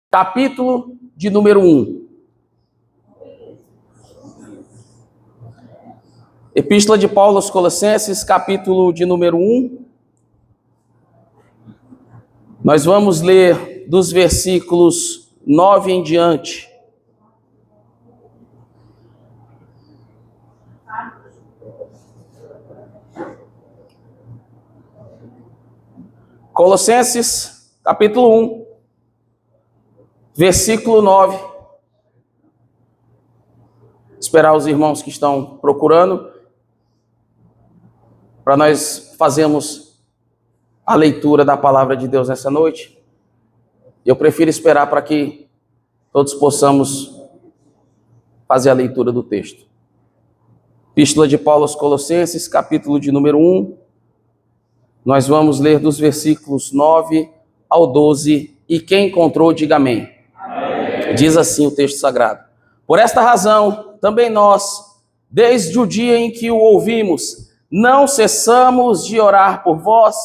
capítulo de número 1. Epístola de Paulo aos Colossenses, capítulo de número 1. Nós vamos ler dos versículos 9 em diante. Colossenses, capítulo 1, versículo 9. Esperar os irmãos que estão procurando, para nós fazermos a leitura da palavra de Deus nessa noite. Eu prefiro esperar para que todos possamos fazer a leitura do texto. Epístola de Paulo aos Colossenses, capítulo de número 1. Nós vamos ler dos versículos 9 ao 12. E quem encontrou, diga amém. Amém. Diz assim o texto sagrado. Por esta razão, também nós, desde o dia em que o ouvimos, não cessamos de orar por vós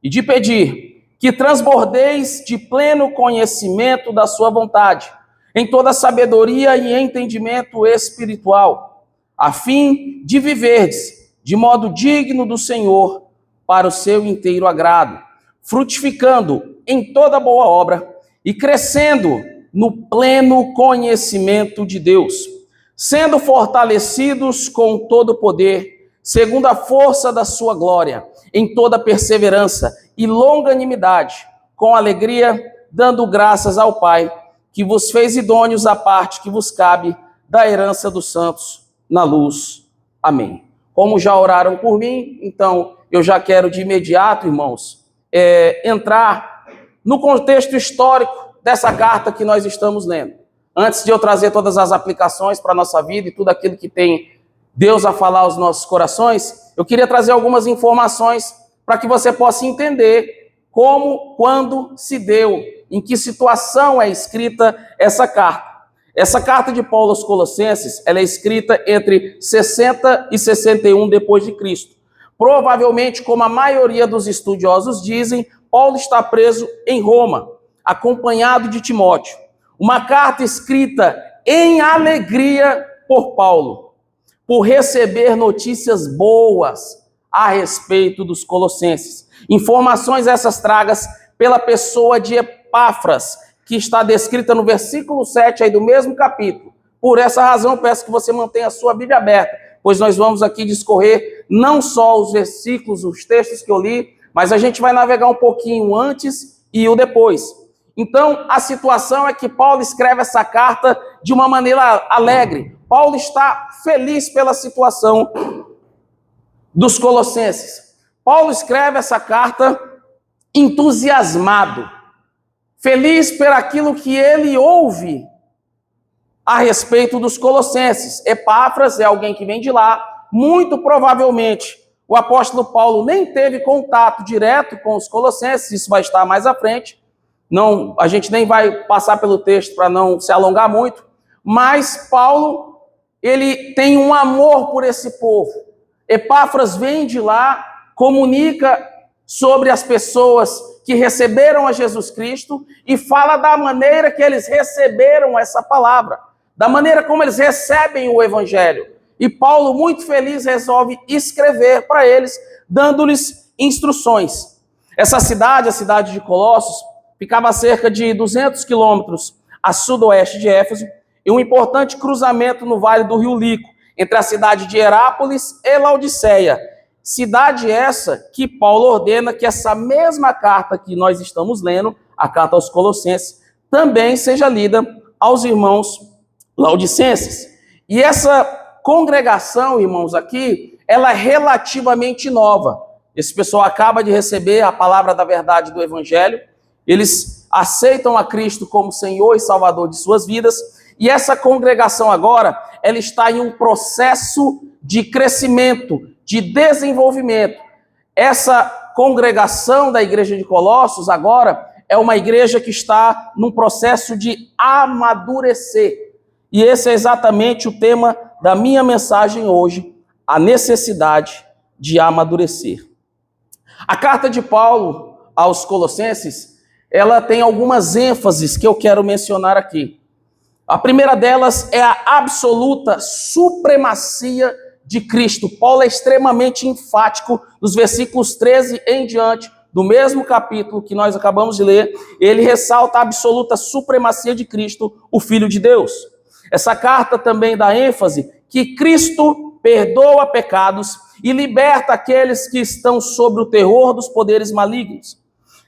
e de pedir que transbordeis de pleno conhecimento da sua vontade, em toda sabedoria e entendimento espiritual, a fim de viverdes de modo digno do Senhor, para o seu inteiro agrado, frutificando em toda boa obra e crescendo no pleno conhecimento de Deus, sendo fortalecidos com todo o poder, segundo a força da sua glória, em toda perseverança e longanimidade, com alegria, dando graças ao Pai, que vos fez idôneos à parte que vos cabe da herança dos santos na luz. Amém. Como já oraram por mim, então eu já quero de imediato, irmãos, entrar no contexto histórico dessa carta que nós estamos lendo. Antes de eu trazer todas as aplicações para a nossa vida e tudo aquilo que tem Deus a falar aos nossos corações, eu queria trazer algumas informações para que você possa entender como, quando se deu, em que situação é escrita essa carta. Essa carta de Paulo aos Colossenses, ela é escrita entre 60 e 61 depois de Cristo. Provavelmente, como a maioria dos estudiosos dizem, Paulo está preso em Roma, acompanhado de Timóteo. Uma carta escrita em alegria por Paulo, por receber notícias boas a respeito dos colossenses. Informações essas tragas pela pessoa de Epáfras, que está descrita no versículo 7 aí do mesmo capítulo. Por essa razão, peço que você mantenha a sua Bíblia aberta, pois nós vamos aqui discorrer não só os versículos, os textos que eu li, mas a gente vai navegar um pouquinho antes e o depois. Então, a situação é que Paulo escreve essa carta de uma maneira alegre. Paulo está feliz pela situação dos colossenses. Paulo escreve essa carta entusiasmado, feliz por aquilo que ele ouve a respeito dos colossenses. Epáfras é alguém que vem de lá. Muito provavelmente o apóstolo Paulo nem teve contato direto com os colossenses, isso vai estar mais à frente. Não, a gente nem vai passar pelo texto para não se alongar muito, mas Paulo, ele tem um amor por esse povo. Epáfras vem de lá, comunica sobre as pessoas que receberam a Jesus Cristo e fala da maneira que eles receberam essa palavra, da maneira como eles recebem o evangelho. E Paulo, muito feliz, resolve escrever para eles, dando-lhes instruções. Essa cidade, a cidade de Colossos, ficava a cerca de 200 quilômetros a sudoeste de Éfeso, e um importante cruzamento no vale do Rio Lico, entre a cidade de Herápolis e Laodiceia. Cidade essa que Paulo ordena que essa mesma carta que nós estamos lendo, a carta aos Colossenses, também seja lida aos irmãos laodicenses. E essa congregação, irmãos, aqui, ela é relativamente nova. Esse pessoal acaba de receber a palavra da verdade do Evangelho, eles aceitam a Cristo como Senhor e Salvador de suas vidas, e essa congregação agora, ela está em um processo de crescimento, de desenvolvimento. Essa congregação da igreja de Colossos agora é uma igreja que está num processo de amadurecer. E esse é exatamente o tema da minha mensagem hoje, a necessidade de amadurecer. A carta de Paulo aos Colossenses, ela tem algumas ênfases que eu quero mencionar aqui. A primeira delas é a absoluta supremacia de Cristo. Paulo é extremamente enfático nos versículos 13 em diante, do mesmo capítulo que nós acabamos de ler. Ele ressalta a absoluta supremacia de Cristo, o Filho de Deus. Essa carta também dá ênfase que Cristo perdoa pecados e liberta aqueles que estão sob o terror dos poderes malignos.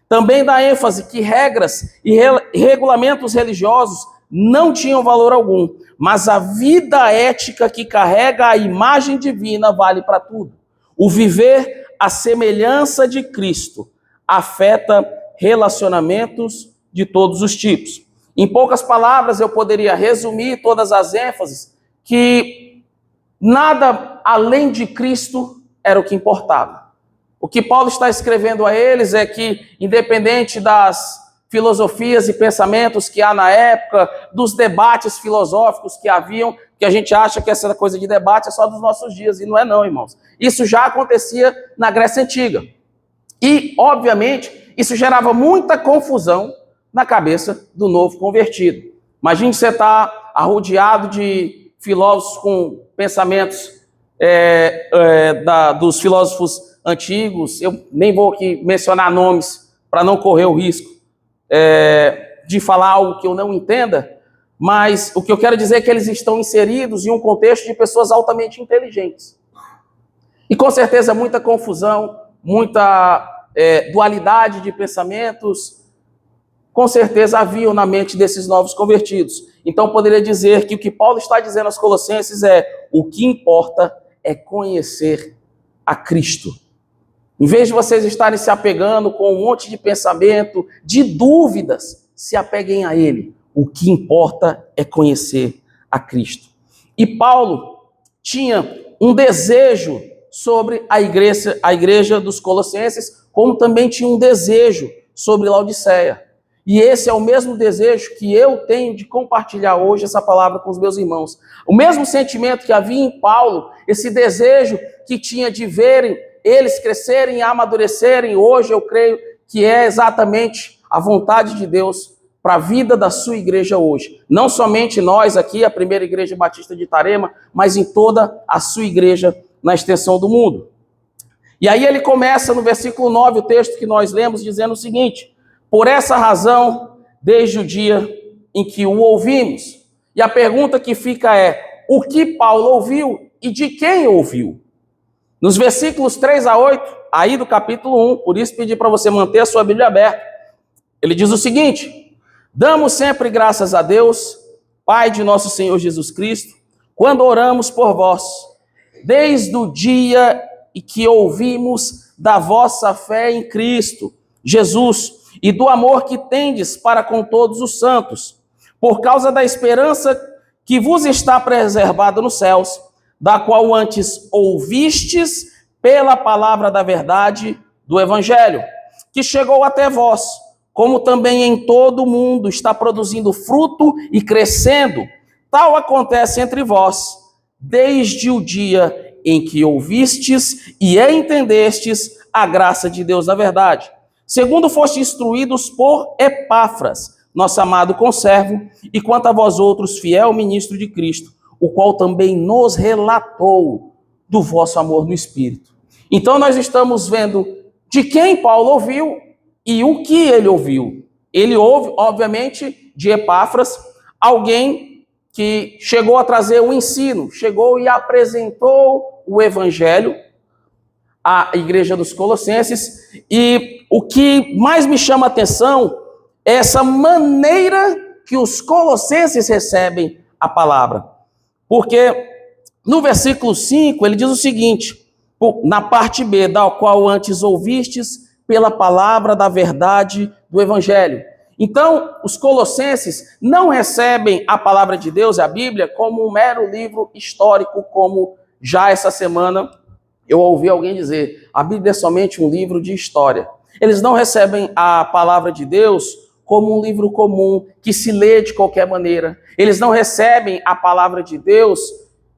Também dá ênfase que regras e regulamentos religiosos não tinham valor algum, mas a vida ética que carrega a imagem divina vale para tudo. O viver à semelhança de Cristo afeta relacionamentos de todos os tipos. Em poucas palavras, eu poderia resumir todas as ênfases que nada além de Cristo era o que importava. O que Paulo está escrevendo a eles é que, independente das filosofias e pensamentos que há na época, dos debates filosóficos que haviam, que a gente acha que essa coisa de debate é só dos nossos dias, e não é não, irmãos. Isso já acontecia na Grécia Antiga. E, obviamente, isso gerava muita confusão na cabeça do novo convertido. Imagine você estar rodeado de filósofos com pensamentos dos filósofos antigos. Eu nem vou aqui mencionar nomes para não correr o risco de falar algo que eu não entenda, mas o que eu quero dizer é que eles estão inseridos em um contexto de pessoas altamente inteligentes. E com certeza muita confusão, muita dualidade de pensamentos, com certeza haviam na mente desses novos convertidos. Então poderia dizer que o que Paulo está dizendo aos Colossenses é: o que importa é conhecer a Cristo. Em vez de vocês estarem se apegando com um monte de pensamento, de dúvidas, se apeguem a Ele. O que importa é conhecer a Cristo. E Paulo tinha um desejo sobre a igreja dos Colossenses, como também tinha um desejo sobre Laodiceia. E esse é o mesmo desejo que eu tenho de compartilhar hoje essa palavra com os meus irmãos. O mesmo sentimento que havia em Paulo, esse desejo que tinha de verem eles crescerem e amadurecerem, hoje eu creio que é exatamente a vontade de Deus para a vida da sua igreja hoje. Não somente nós aqui, a primeira igreja batista de Itarema, mas em toda a sua igreja na extensão do mundo. E aí ele começa no versículo 9, o texto que nós lemos, dizendo o seguinte: por essa razão, desde o dia em que o ouvimos. E a pergunta que fica é: o que Paulo ouviu e de quem ouviu? Nos versículos 3 a 8, aí do capítulo 1, por isso pedi para você manter a sua Bíblia aberta, ele diz o seguinte: damos sempre graças a Deus, Pai de nosso Senhor Jesus Cristo, quando oramos por vós, desde o dia em que ouvimos da vossa fé em Cristo Jesus e do amor que tendes para com todos os santos, por causa da esperança que vos está preservada nos céus, da qual antes ouvistes pela palavra da verdade do Evangelho, que chegou até vós, como também em todo o mundo está produzindo fruto e crescendo. Tal acontece entre vós, desde o dia em que ouvistes e entendestes a graça de Deus na verdade, segundo foste instruídos por Epáfras, nosso amado conservo, e quanto a vós outros, fiel ministro de Cristo, o qual também nos relatou do vosso amor no Espírito. Então nós estamos vendo de quem Paulo ouviu e o que ele ouviu. Ele ouve, obviamente, de Epáfras, alguém que chegou a trazer o ensino, chegou e apresentou o Evangelho à igreja dos Colossenses. E o que mais me chama a atenção é essa maneira que os colossenses recebem a palavra. Porque no versículo 5 ele diz o seguinte, na parte B, da qual antes ouvistes pela palavra da verdade do Evangelho. Então, os colossenses não recebem a palavra de Deus, a Bíblia, como um mero livro histórico, como já essa semana eu ouvi alguém dizer: a Bíblia é somente um livro de história. Eles não recebem a palavra de Deus como um livro comum, que se lê de qualquer maneira. Eles não recebem a palavra de Deus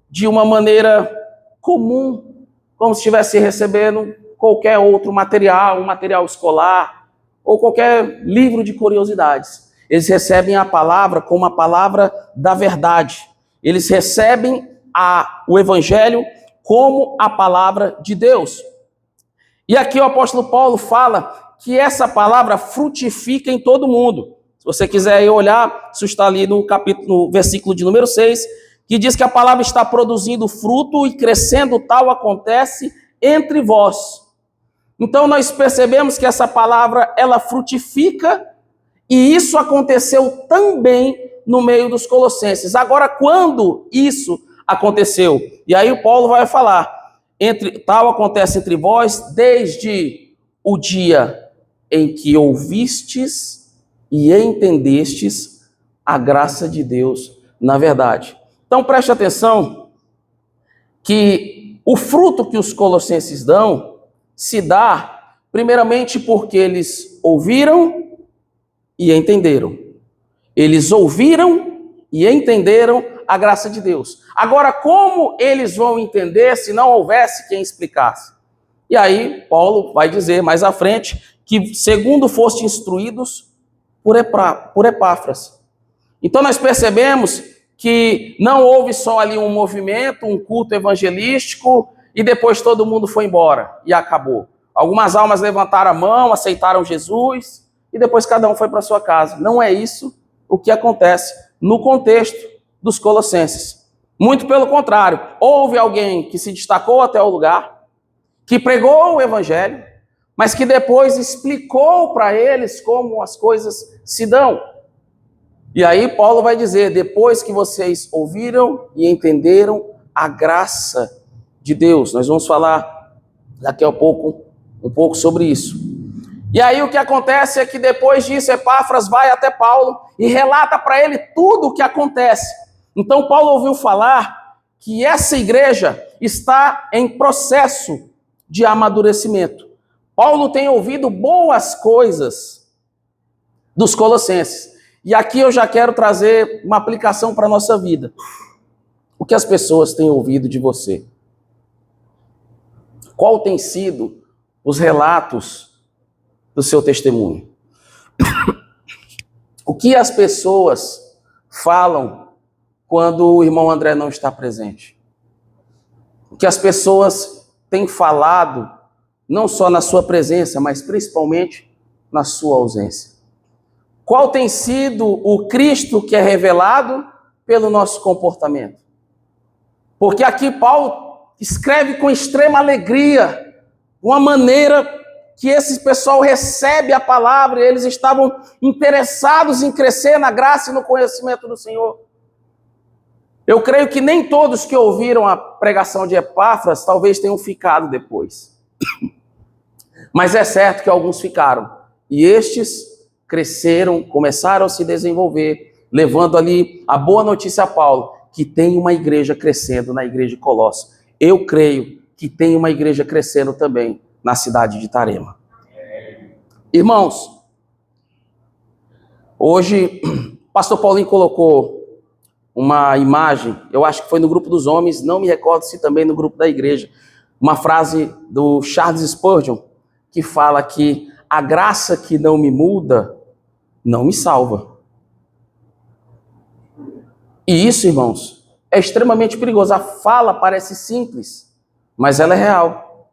de uma maneira comum, como se estivesse recebendo qualquer outro material, um material escolar, ou qualquer livro de curiosidades. Eles recebem a palavra como a palavra da verdade. Eles recebem o evangelho como a palavra de Deus. E aqui o apóstolo Paulo fala que essa palavra frutifica em todo mundo. Se você quiser olhar, isso está ali no versículo de número 6, que diz que a palavra está produzindo fruto e crescendo, tal acontece entre vós. Então nós percebemos que essa palavra, ela frutifica, e isso aconteceu também no meio dos colossenses. Agora, quando isso aconteceu? E aí o Paulo vai falar, tal acontece entre vós, desde o dia em que ouvistes e entendestes a graça de Deus na verdade. Então preste atenção que o fruto que os colossenses dão se dá primeiramente porque eles ouviram e entenderam. Eles ouviram e entenderam a graça de Deus. Agora, como eles vão entender se não houvesse quem explicasse? E aí, Paulo vai dizer mais à frente que, segundo foste instruídos por Epáfras. Então, nós percebemos que não houve só ali um movimento, um culto evangelístico, e depois todo mundo foi embora e acabou. Algumas almas levantaram a mão, aceitaram Jesus, e depois cada um foi para sua casa. Não é isso o que acontece no contexto dos colossenses. Muito pelo contrário, houve alguém que se destacou até o lugar, que pregou o evangelho, mas que depois explicou para eles como as coisas se dão. E aí Paulo vai dizer, depois que vocês ouviram e entenderam a graça de Deus, nós vamos falar daqui a pouco um pouco sobre isso. E aí o que acontece é que depois disso Epáfras vai até Paulo e relata para ele tudo o que acontece. Então Paulo ouviu falar que essa igreja está em processo de amadurecimento. Paulo tem ouvido boas coisas dos colossenses. E aqui eu já quero trazer uma aplicação para a nossa vida. O que as pessoas têm ouvido de você? Qual tem sido os relatos do seu testemunho? O que as pessoas falam quando o irmão André não está presente? O que as pessoas têm falado, não só na sua presença, mas principalmente na sua ausência? Qual tem sido o Cristo que é revelado pelo nosso comportamento? Porque aqui Paulo escreve com extrema alegria, uma maneira que esse pessoal recebe a palavra e eles estavam interessados em crescer na graça e no conhecimento do Senhor. Eu creio que nem todos que ouviram a pregação de Epáfras talvez tenham ficado depois. Mas é certo que alguns ficaram. E estes cresceram, começaram a se desenvolver, levando ali a boa notícia a Paulo, que tem uma igreja crescendo na igreja de Colossos. Eu creio que tem uma igreja crescendo também na cidade de Itarema. Irmãos, hoje o pastor Paulinho colocou uma imagem, eu acho que foi no grupo dos homens, não me recordo se também no grupo da igreja, uma frase do Charles Spurgeon, que fala que a graça que não me muda, não me salva. E isso, irmãos, é extremamente perigoso. A fala parece simples, mas ela é real.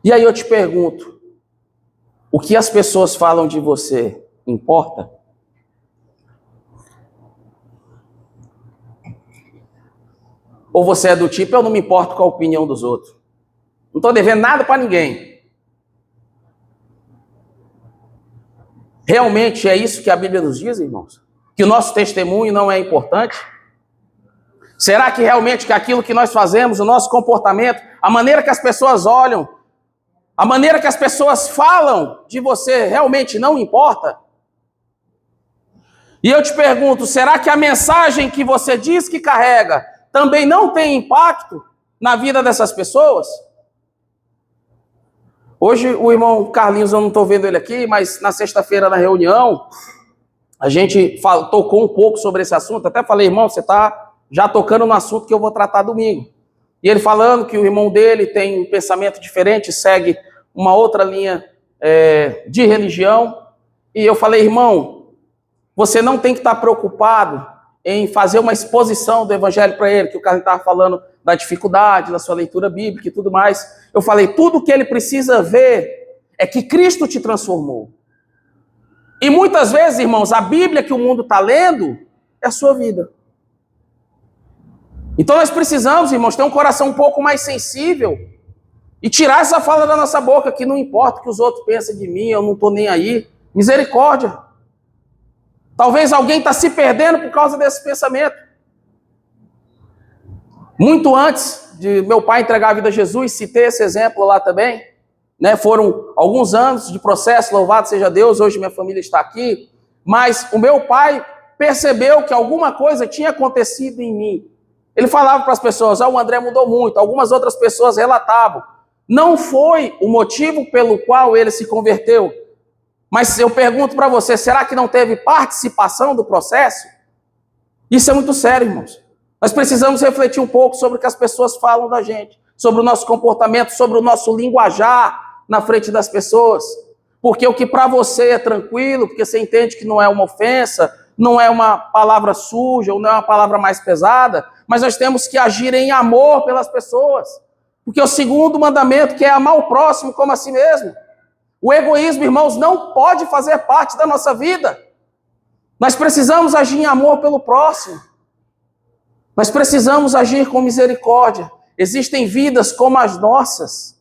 E aí eu te pergunto, o que as pessoas falam de você importa? Ou você é do tipo, eu não me importo com a opinião dos outros. Não estou devendo nada para ninguém. Realmente é isso que a Bíblia nos diz, irmãos? Que o nosso testemunho não é importante? Será que realmente que aquilo que nós fazemos, o nosso comportamento, a maneira que as pessoas olham, a maneira que as pessoas falam de você realmente não importa? E eu te pergunto, será que a mensagem que você diz que carrega também não tem impacto na vida dessas pessoas? Hoje o irmão Carlinhos, eu não estou vendo ele aqui, mas na sexta-feira na reunião, a gente tocou um pouco sobre esse assunto. Até falei, irmão, você está já tocando no assunto que eu vou tratar domingo. E ele falando que o irmão dele tem um pensamento diferente, segue uma outra linha de religião, e eu falei, irmão, você não tem que estar preocupado em fazer uma exposição do evangelho para ele, que o cara estava falando da dificuldade, da sua leitura bíblica e tudo mais. Eu falei, tudo que ele precisa ver é que Cristo te transformou. E muitas vezes, irmãos, a Bíblia que o mundo está lendo é a sua vida. Então nós precisamos, irmãos, ter um coração um pouco mais sensível e tirar essa fala da nossa boca, que não importa o que os outros pensam de mim, eu não estou nem aí. Misericórdia. Talvez alguém está se perdendo por causa desse pensamento. Muito antes de meu pai entregar a vida a Jesus, citei esse exemplo lá também, né? Foram alguns anos de processo, louvado seja Deus, hoje minha família está aqui, mas o meu pai percebeu que alguma coisa tinha acontecido em mim. Ele falava para as pessoas, o André mudou muito, algumas outras pessoas relatavam. Não foi o motivo pelo qual ele se converteu, mas eu pergunto para você, será que não teve participação do processo? Isso é muito sério, irmãos. Nós precisamos refletir um pouco sobre o que as pessoas falam da gente, sobre o nosso comportamento, sobre o nosso linguajar na frente das pessoas. Porque o que para você é tranquilo, porque você entende que não é uma ofensa, não é uma palavra suja, ou não é uma palavra mais pesada, mas nós temos que agir em amor pelas pessoas. Porque o segundo mandamento, que é amar o próximo como a si mesmo. O egoísmo, irmãos, não pode fazer parte da nossa vida. Nós precisamos agir em amor pelo próximo. Nós precisamos agir com misericórdia. Existem vidas como as nossas,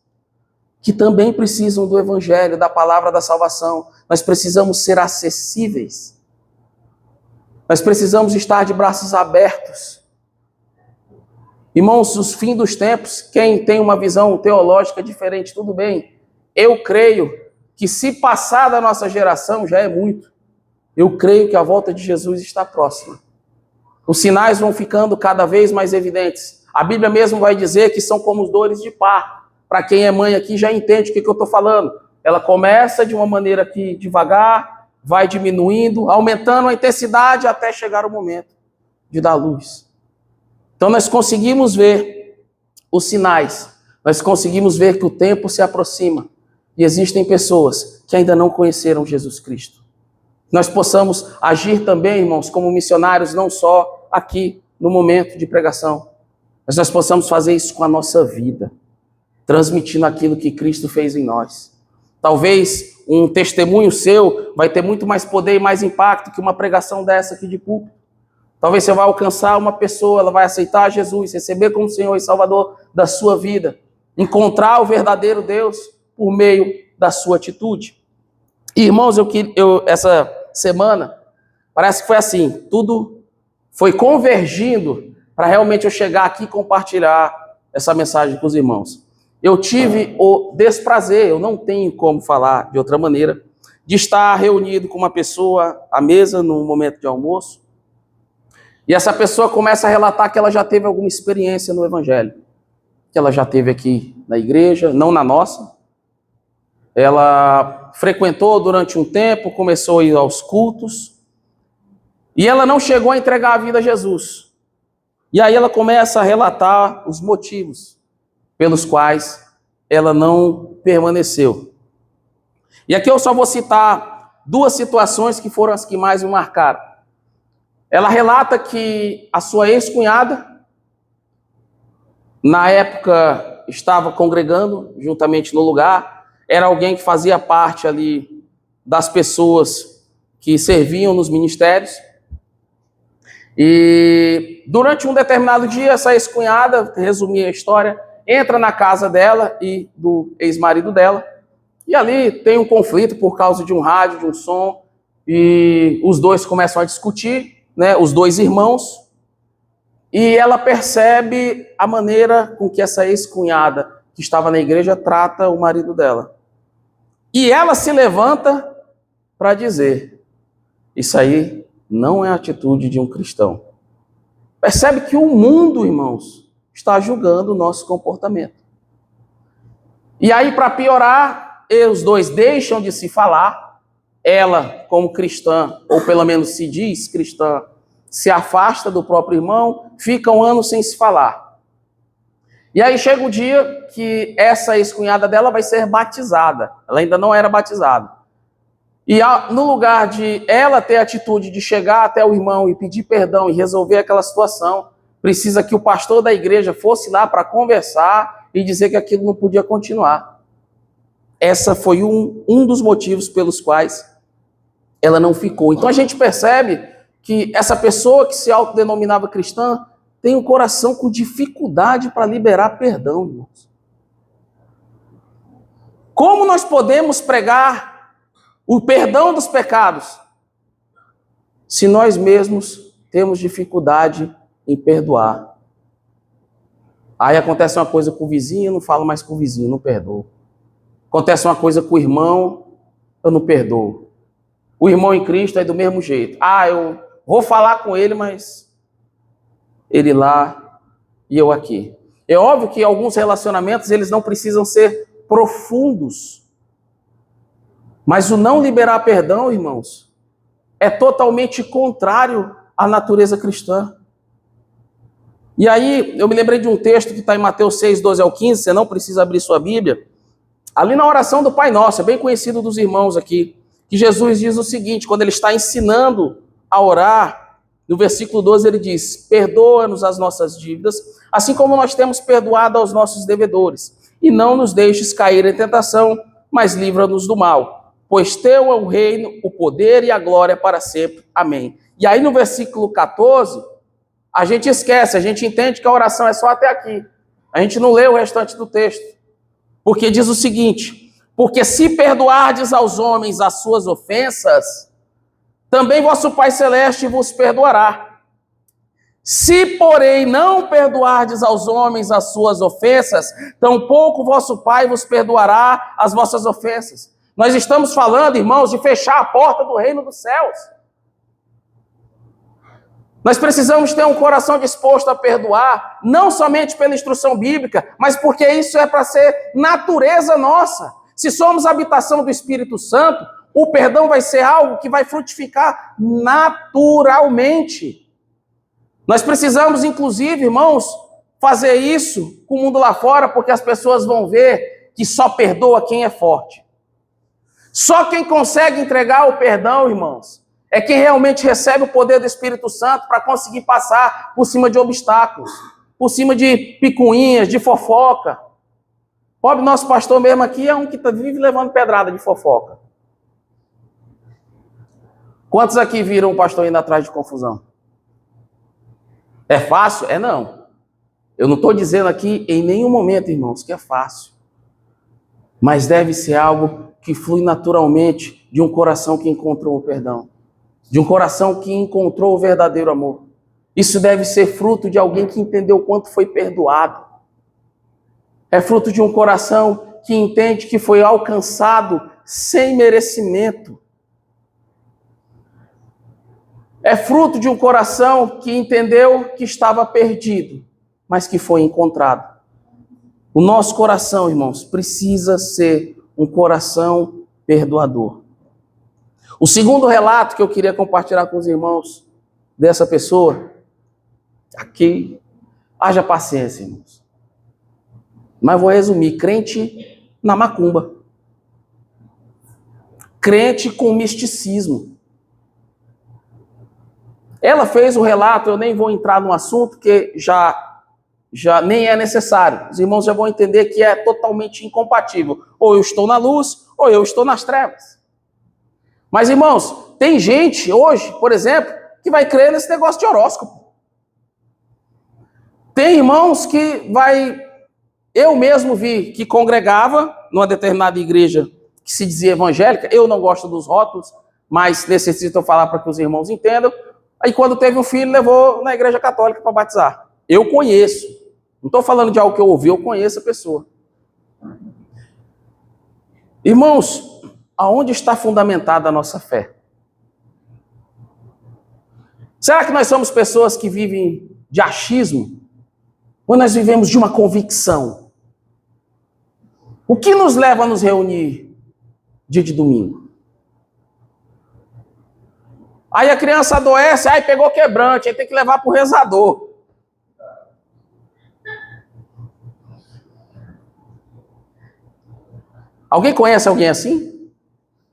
que também precisam do evangelho, da palavra da salvação. Nós precisamos ser acessíveis. Nós precisamos estar de braços abertos. Irmãos, os fins dos tempos, quem tem uma visão teológica diferente, tudo bem. Eu creio que se passar da nossa geração já é muito. Eu creio que a volta de Jesus está próxima. Os sinais vão ficando cada vez mais evidentes. A Bíblia mesmo vai dizer que são como os dores de parto. Para quem é mãe aqui já entende o que eu estou falando. Ela começa de uma maneira que devagar, vai diminuindo, aumentando a intensidade até chegar o momento de dar luz. Então nós conseguimos ver os sinais, nós conseguimos ver que o tempo se aproxima e existem pessoas que ainda não conheceram Jesus Cristo. Nós possamos agir também, irmãos, como missionários, não só aqui no momento de pregação, mas nós possamos fazer isso com a nossa vida, transmitindo aquilo que Cristo fez em nós. Talvez um testemunho seu vai ter muito mais poder e mais impacto que uma pregação dessa aqui de púlpito. Talvez você vai alcançar uma pessoa, ela vai aceitar Jesus, receber como Senhor e Salvador da sua vida, encontrar o verdadeiro Deus por meio da sua atitude. E, irmãos, essa semana, parece que foi assim, tudo foi convergindo para realmente eu chegar aqui e compartilhar essa mensagem com os irmãos. Eu tive o desprazer, eu não tenho como falar de outra maneira, de estar reunido com uma pessoa à mesa no momento de almoço, e essa pessoa começa a relatar que ela já teve alguma experiência no Evangelho, que ela já teve aqui na igreja, não na nossa. Ela frequentou durante um tempo, começou a ir aos cultos, e ela não chegou a entregar a vida a Jesus. E aí ela começa a relatar os motivos pelos quais ela não permaneceu. E aqui eu só vou citar duas situações que foram as que mais me marcaram. Ela relata que a sua ex-cunhada, na época, estava congregando juntamente no lugar, era alguém que fazia parte ali das pessoas que serviam nos ministérios. E durante um determinado dia, essa ex-cunhada, resumir a história, entra na casa dela e do ex-marido dela, e ali tem um conflito por causa de um rádio, de um som, e os dois começam a discutir, né, os dois irmãos, e ela percebe a maneira com que essa ex-cunhada que estava na igreja trata o marido dela. E ela se levanta para dizer, isso aí não é a atitude de um cristão. Percebe que o mundo, irmãos, está julgando o nosso comportamento. E aí, para piorar, os dois deixam de se falar. Ela, como cristã, ou pelo menos se diz cristã, se afasta do próprio irmão, fica um ano sem se falar. E aí chega o dia que essa ex-cunhada dela vai ser batizada. Ela ainda não era batizada. E no lugar de ela ter a atitude de chegar até o irmão e pedir perdão e resolver aquela situação, precisa que o pastor da igreja fosse lá para conversar e dizer que aquilo não podia continuar. Essa foi um dos motivos pelos quais ela não ficou. Então a gente percebe que essa pessoa que se autodenominava cristã tem um coração com dificuldade para liberar perdão, irmãos. Como nós podemos pregar o perdão dos pecados se nós mesmos temos dificuldade em perdoar? Aí acontece uma coisa com o vizinho, eu não falo mais com o vizinho, não perdoo. Acontece uma coisa com o irmão, eu não perdoo. O irmão em Cristo é do mesmo jeito. Eu vou falar com ele, mas ele lá e eu aqui. É óbvio que alguns relacionamentos eles não precisam ser profundos. Mas o não liberar perdão, irmãos, é totalmente contrário à natureza cristã. E aí, eu me lembrei de um texto que está em Mateus 6, 12 ao 15, você não precisa abrir sua Bíblia. Ali na oração do Pai Nosso, é bem conhecido dos irmãos aqui, que Jesus diz o seguinte, quando ele está ensinando a orar, no versículo 12 ele diz, perdoa-nos as nossas dívidas, assim como nós temos perdoado aos nossos devedores, e não nos deixes cair em tentação, mas livra-nos do mal, pois teu é o reino, o poder e a glória para sempre. Amém. E aí no versículo 14, a gente esquece, a gente entende que a oração é só até aqui. A gente não lê o restante do texto. Porque diz o seguinte, porque se perdoardes aos homens as suas ofensas, também vosso Pai Celeste vos perdoará. Se, porém, não perdoardes aos homens as suas ofensas, tampouco vosso Pai vos perdoará as vossas ofensas. Nós estamos falando, irmãos, de fechar a porta do reino dos céus. Nós precisamos ter um coração disposto a perdoar, não somente pela instrução bíblica, mas porque isso é para ser natureza nossa. Se somos habitação do Espírito Santo, o perdão vai ser algo que vai frutificar naturalmente. Nós precisamos, inclusive, irmãos, fazer isso com o mundo lá fora, porque as pessoas vão ver que só perdoa quem é forte. Só quem consegue entregar o perdão, irmãos, é quem realmente recebe o poder do Espírito Santo para conseguir passar por cima de obstáculos, por cima de picuinhas, de fofoca. Pobre nosso pastor mesmo aqui é um que vive levando pedrada de fofoca. Quantos aqui viram o pastor indo atrás de confusão? É fácil? É não. Eu não estou dizendo aqui em nenhum momento, irmãos, que é fácil. Mas deve ser algo que flui naturalmente de um coração que encontrou o perdão. De um coração que encontrou o verdadeiro amor. Isso deve ser fruto de alguém que entendeu o quanto foi perdoado. É fruto de um coração que entende que foi alcançado sem merecimento. É fruto de um coração que entendeu que estava perdido, mas que foi encontrado. O nosso coração, irmãos, precisa ser um coração perdoador. O segundo relato que eu queria compartilhar com os irmãos dessa pessoa, aqui, haja paciência, irmãos. Mas vou resumir, crente na macumba. Crente com misticismo. Ela fez o relato, eu nem vou entrar no assunto, porque já nem é necessário. Os irmãos já vão entender que é totalmente incompatível. Ou eu estou na luz, ou eu estou nas trevas. Mas, irmãos, tem gente hoje, por exemplo, que vai crer nesse negócio de horóscopo. Tem irmãos que eu mesmo vi que congregava numa determinada igreja que se dizia evangélica. Eu não gosto dos rótulos, mas necessito falar para que os irmãos entendam. Aí quando teve um filho, levou na igreja católica para batizar. Eu conheço. Não estou falando de algo que eu ouvi, eu conheço a pessoa. Irmãos, aonde está fundamentada a nossa fé? Será que nós somos pessoas que vivem de achismo? Ou nós vivemos de uma convicção? O que nos leva a nos reunir dia de domingo? Aí a criança adoece, pegou quebrante, aí tem que levar para o rezador. Alguém conhece alguém assim?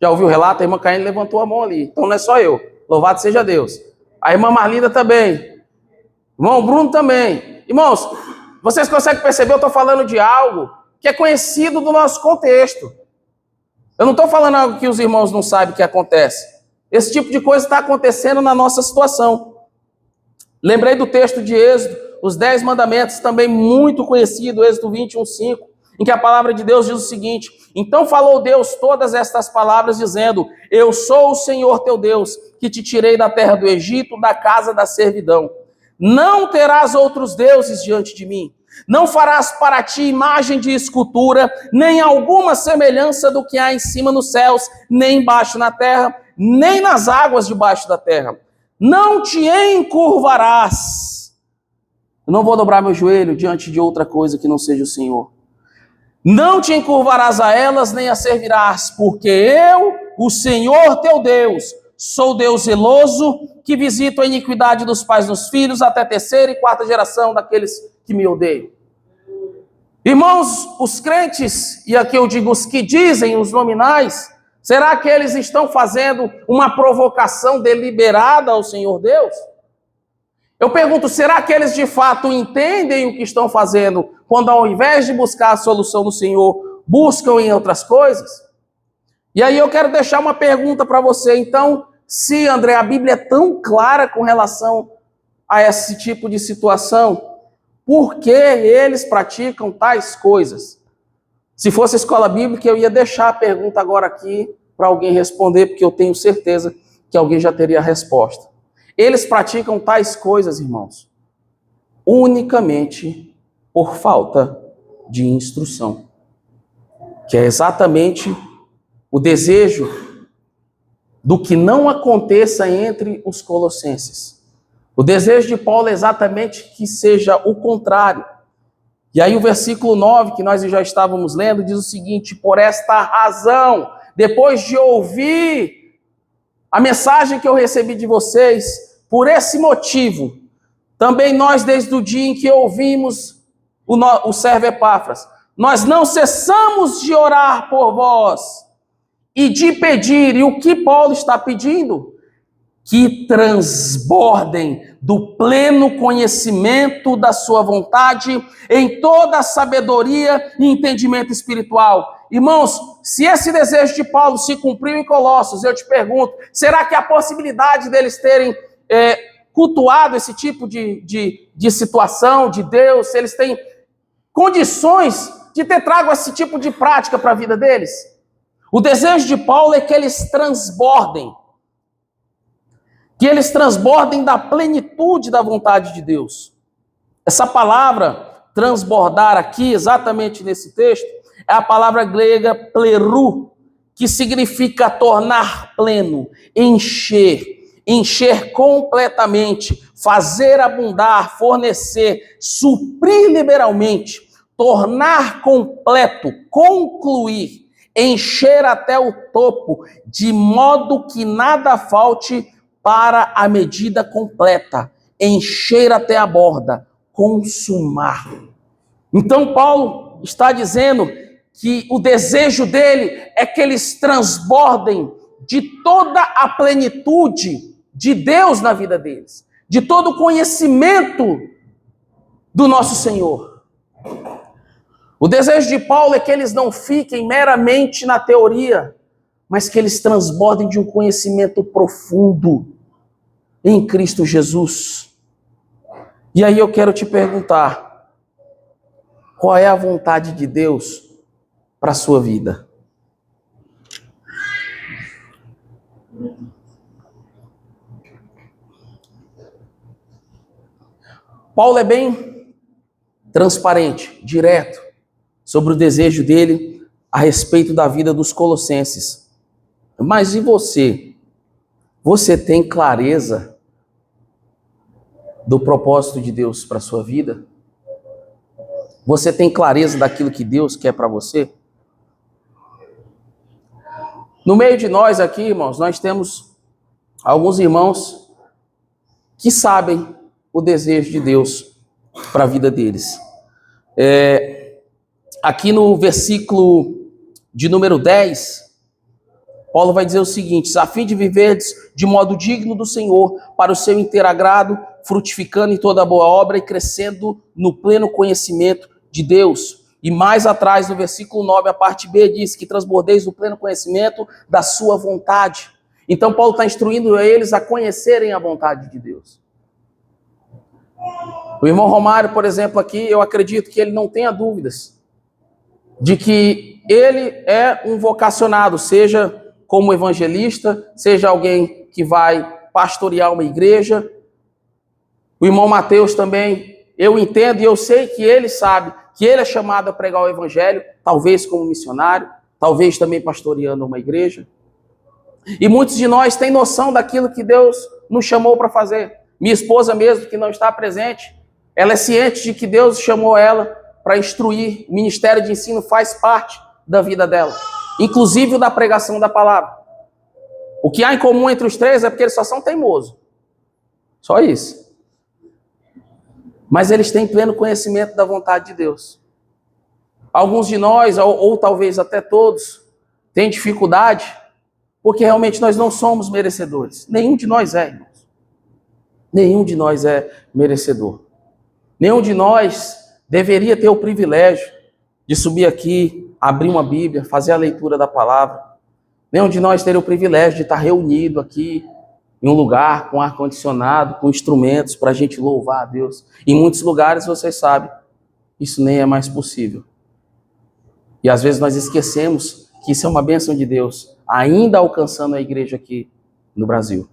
Já ouviu o relato? A irmã Caíne levantou a mão ali. Então não é só eu. Louvado seja Deus. A irmã Marlinda também. Irmão Bruno também. Irmãos, vocês conseguem perceber? Eu estou falando de algo que é conhecido do nosso contexto. Eu não estou falando algo que os irmãos não sabem que acontece. Esse tipo de coisa está acontecendo na nossa situação. Lembrei do texto de Êxodo, os 10 mandamentos, também muito conhecido, Êxodo 21:5, em que a palavra de Deus diz o seguinte: então falou Deus todas estas palavras, dizendo: eu sou o Senhor teu Deus, que te tirei da terra do Egito, da casa da servidão. Não terás outros deuses diante de mim. Não farás para ti imagem de escultura, nem alguma semelhança do que há em cima nos céus, nem embaixo na terra, nem nas águas debaixo da terra. Não te encurvarás. Eu não vou dobrar meu joelho diante de outra coisa que não seja o Senhor. Não te encurvarás a elas, nem as servirás, porque eu, o Senhor teu Deus, sou Deus zeloso, que visito a iniquidade dos pais nos filhos, até terceira e quarta geração daqueles que me odeiam. Irmãos, os crentes, e aqui eu digo os que dizem, os nominais, será que eles estão fazendo uma provocação deliberada ao Senhor Deus? Eu pergunto, será que eles de fato entendem o que estão fazendo, quando ao invés de buscar a solução no Senhor, buscam em outras coisas? E aí eu quero deixar uma pergunta para você. Então, se, André, a Bíblia é tão clara com relação a esse tipo de situação, por que eles praticam tais coisas? Se fosse escola bíblica, eu ia deixar a pergunta agora aqui para alguém responder, porque eu tenho certeza que alguém já teria a resposta. Eles praticam tais coisas, irmãos, unicamente por falta de instrução, que é exatamente o desejo do que não aconteça entre os colossenses. O desejo de Paulo é exatamente que seja o contrário. E aí o versículo 9, que nós já estávamos lendo, diz o seguinte: por esta razão, depois de ouvir a mensagem que eu recebi de vocês, por esse motivo, também nós, desde o dia em que ouvimos o servo Epáfras, nós não cessamos de orar por vós e de pedir. E o que Paulo está pedindo? Que transbordem do pleno conhecimento da sua vontade em toda a sabedoria e entendimento espiritual. Irmãos, se esse desejo de Paulo se cumpriu em Colossos, eu te pergunto, será que a possibilidade deles terem cultuado esse tipo de situação de Deus, se eles têm condições de ter trago esse tipo de prática para a vida deles? O desejo de Paulo é que eles transbordem da plenitude da vontade de Deus. Essa palavra transbordar aqui, exatamente nesse texto, é a palavra grega pleru, que significa tornar pleno, encher completamente, fazer abundar, fornecer, suprir liberalmente, tornar completo, concluir, encher até o topo, de modo que nada falte para a medida completa, encher até a borda, consumar. Então Paulo está dizendo que o desejo dele é que eles transbordem de toda a plenitude de Deus na vida deles, de todo o conhecimento do nosso Senhor. O desejo de Paulo é que eles não fiquem meramente na teoria, mas que eles transbordem de um conhecimento profundo em Cristo Jesus. E aí eu quero te perguntar, qual é a vontade de Deus para a sua vida? Paulo é bem transparente, direto, sobre o desejo dele a respeito da vida dos colossenses. Mas e você? Você tem clareza do propósito de Deus para a sua vida? Você tem clareza daquilo que Deus quer para você? No meio de nós aqui, irmãos, nós temos alguns irmãos que sabem o desejo de Deus para a vida deles. Aqui no versículo de número 10, Paulo vai dizer o seguinte: a fim de viverdes de modo digno do Senhor, para o seu inteiro agrado, frutificando em toda boa obra e crescendo no pleno conhecimento de Deus. E mais atrás, no versículo 9, a parte B, diz que transbordeis no pleno conhecimento da sua vontade. Então Paulo está instruindo eles a conhecerem a vontade de Deus. O irmão Romário, por exemplo, aqui, eu acredito que ele não tenha dúvidas de que ele é um vocacionado, seja como evangelista, seja alguém que vai pastorear uma igreja. O irmão Mateus também, eu entendo e eu sei que ele sabe que ele é chamado a pregar o evangelho, talvez como missionário, talvez também pastoreando uma igreja. E muitos de nós têm noção daquilo que Deus nos chamou para fazer. Minha esposa mesmo, que não está presente, ela é ciente de que Deus chamou ela para instruir. O ministério de ensino faz parte da vida dela, inclusive o da pregação da palavra. O que há em comum entre os três é porque eles só são teimosos. Só isso. Mas eles têm pleno conhecimento da vontade de Deus. Alguns de nós, ou talvez até todos, têm dificuldade, porque realmente nós não somos merecedores. Nenhum de nós é, irmãos. Nenhum de nós é merecedor. Nenhum de nós deveria ter o privilégio de subir aqui, abrir uma Bíblia, fazer a leitura da palavra. Nenhum de nós teria o privilégio de estar reunido aqui em um lugar com ar-condicionado, com instrumentos para a gente louvar a Deus. Em muitos lugares, vocês sabem, isso nem é mais possível. E às vezes nós esquecemos que isso é uma bênção de Deus, ainda alcançando a igreja aqui no Brasil.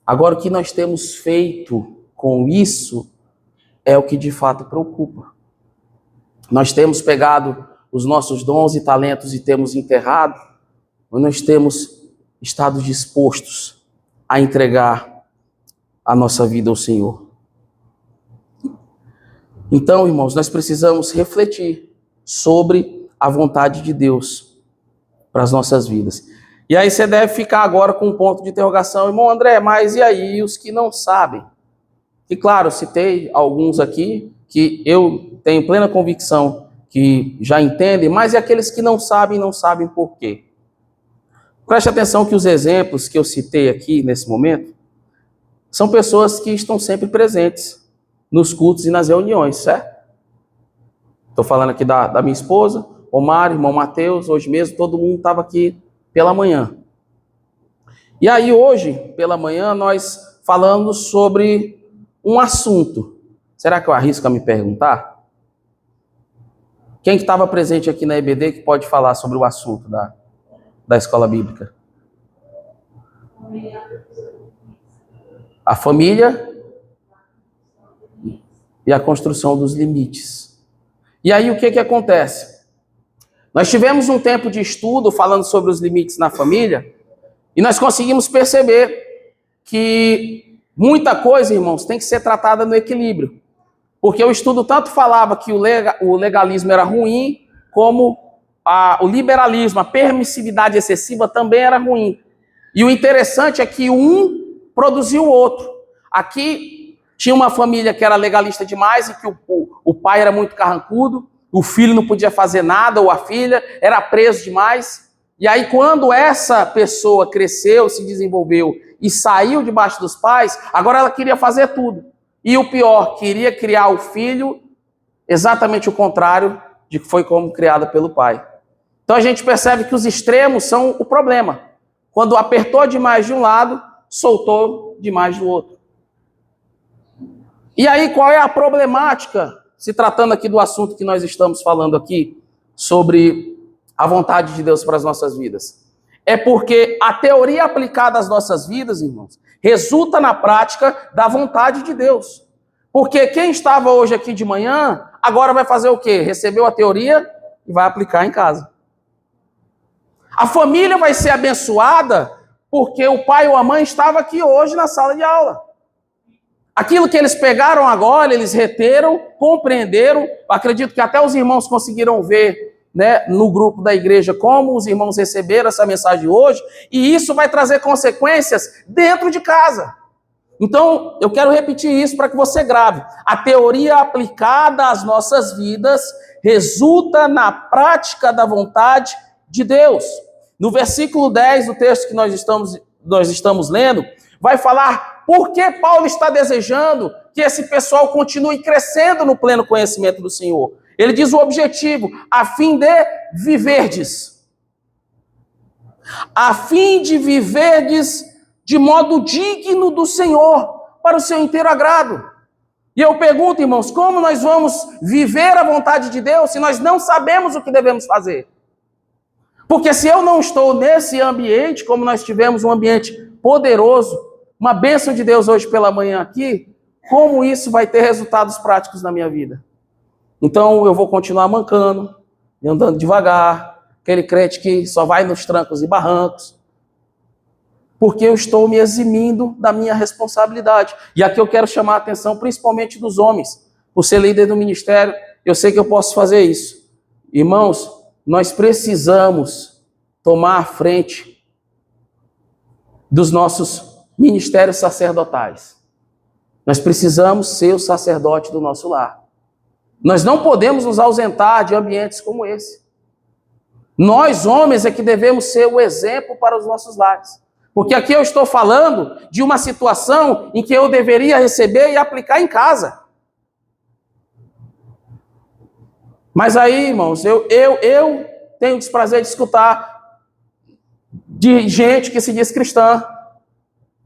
Agora, o que nós temos feito com isso é o que de fato preocupa. Nós temos pegado os nossos dons e talentos e temos enterrado, ou nós temos estado dispostos a entregar a nossa vida ao Senhor. Então, irmãos, nós precisamos refletir sobre a vontade de Deus para as nossas vidas. E aí você deve ficar agora com um ponto de interrogação, irmão André, mas e aí os que não sabem? E claro, citei alguns aqui que eu tenho plena convicção que já entendem, mas e aqueles que não sabem por quê? Preste atenção que os exemplos que eu citei aqui nesse momento são pessoas que estão sempre presentes nos cultos e nas reuniões, certo? Estou falando aqui da minha esposa, Omar, irmão Mateus, hoje mesmo todo mundo estava aqui pela manhã. E aí hoje, pela manhã, nós falamos sobre um assunto. Será que eu arrisco a me perguntar? Quem que estava presente aqui na EBD que pode falar sobre o assunto da escola bíblica? A família e a construção dos limites. E aí o que acontece? Nós tivemos um tempo de estudo falando sobre os limites na família e nós conseguimos perceber que muita coisa, irmãos, tem que ser tratada no equilíbrio. Porque o estudo tanto falava que o legalismo era ruim, como o liberalismo, a permissividade excessiva também era ruim. E o interessante é que um produziu o outro. Aqui tinha uma família que era legalista demais e que o pai era muito carrancudo, o filho não podia fazer nada, ou a filha era preso demais. E aí quando essa pessoa cresceu, se desenvolveu e saiu debaixo dos pais, agora ela queria fazer tudo. E o pior, queria criar o filho exatamente o contrário de que foi como criada pelo pai. Então a gente percebe que os extremos são o problema. Quando apertou demais de um lado, soltou demais do outro. E aí qual é a problemática, se tratando aqui do assunto que nós estamos falando aqui, sobre a vontade de Deus para as nossas vidas? É porque a teoria aplicada às nossas vidas, irmãos, resulta na prática da vontade de Deus. Porque quem estava hoje aqui de manhã, agora vai fazer o quê? Recebeu a teoria e vai aplicar em casa. A família vai ser abençoada porque o pai ou a mãe estava aqui hoje na sala de aula. Aquilo que eles pegaram agora, eles reteram, compreenderam. Acredito que até os irmãos conseguiram ver, né, no grupo da igreja como os irmãos receberam essa mensagem hoje. E isso vai trazer consequências dentro de casa. Então, eu quero repetir isso para que você grave. A teoria aplicada às nossas vidas resulta na prática da vontade de Deus. No versículo 10 do texto que nós estamos lendo, vai falar por que Paulo está desejando que esse pessoal continue crescendo no pleno conhecimento do Senhor. Ele diz o objetivo, a fim de viverdes. A fim de viverdes de modo digno do Senhor, para o seu inteiro agrado. E eu pergunto, irmãos, como nós vamos viver a vontade de Deus se nós não sabemos o que devemos fazer? Porque se eu não estou nesse ambiente, como nós tivemos um ambiente poderoso, uma bênção de Deus hoje pela manhã aqui, como isso vai ter resultados práticos na minha vida? Então eu vou continuar mancando, andando devagar, aquele crente que só vai nos trancos e barrancos, porque eu estou me eximindo da minha responsabilidade. E aqui eu quero chamar a atenção principalmente dos homens. Por ser líder do ministério, eu sei que eu posso fazer isso. Irmãos, nós precisamos tomar a frente dos nossos ministérios sacerdotais. Nós precisamos ser o sacerdote do nosso lar. Nós não podemos nos ausentar de ambientes como esse. Nós, homens, é que devemos ser o exemplo para os nossos lares. Porque aqui eu estou falando de uma situação em que eu deveria receber e aplicar em casa. Mas aí, irmãos, eu tenho o desprazer de escutar de gente que se diz cristã,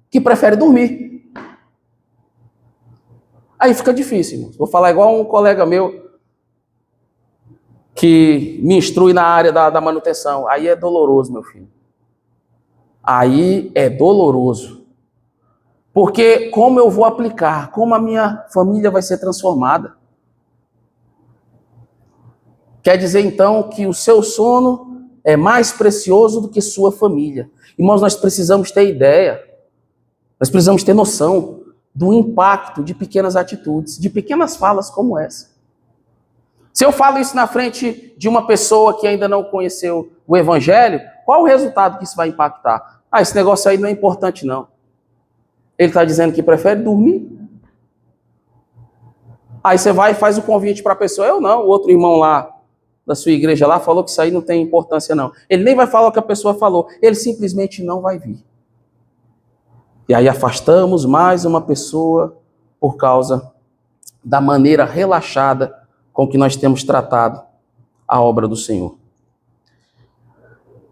que prefere dormir. Aí fica difícil, irmãos. Vou falar igual um colega meu que me instrui na área da manutenção. Aí é doloroso, meu filho. Aí é doloroso. Porque como eu vou aplicar? Como a minha família vai ser transformada? Quer dizer, então, que o seu sono é mais precioso do que sua família. Irmãos, nós precisamos ter ideia, nós precisamos ter noção do impacto de pequenas atitudes, de pequenas falas como essa. Se eu falo isso na frente de uma pessoa que ainda não conheceu o Evangelho, qual o resultado que isso vai impactar? Ah, esse negócio aí não é importante, não. Ele está dizendo que prefere dormir. Aí você vai e faz o convite para a pessoa. Eu não, o outro irmão lá da sua igreja lá falou que isso aí não tem importância, não. Ele nem vai falar o que a pessoa falou. Ele simplesmente não vai vir. E aí afastamos mais uma pessoa por causa da maneira relaxada com que nós temos tratado a obra do Senhor.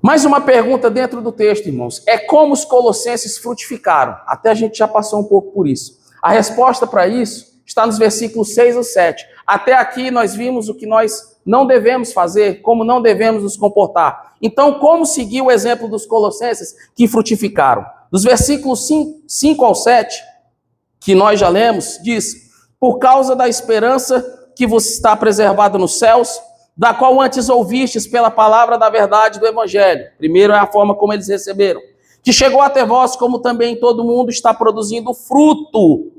Mais uma pergunta dentro do texto, irmãos. É como os colossenses frutificaram? Até a gente já passou um pouco por isso. A resposta para isso está nos versículos 6 ou 7. Até aqui nós vimos o que nós não devemos fazer, como não devemos nos comportar. Então, como seguir o exemplo dos colossenses que frutificaram? Dos versículos 5 ao 7, que nós já lemos, diz: por causa da esperança que vos está preservada nos céus, da qual antes ouvistes pela palavra da verdade do Evangelho. Primeiro é a forma como eles receberam. Que chegou até vós, como também todo mundo está produzindo fruto,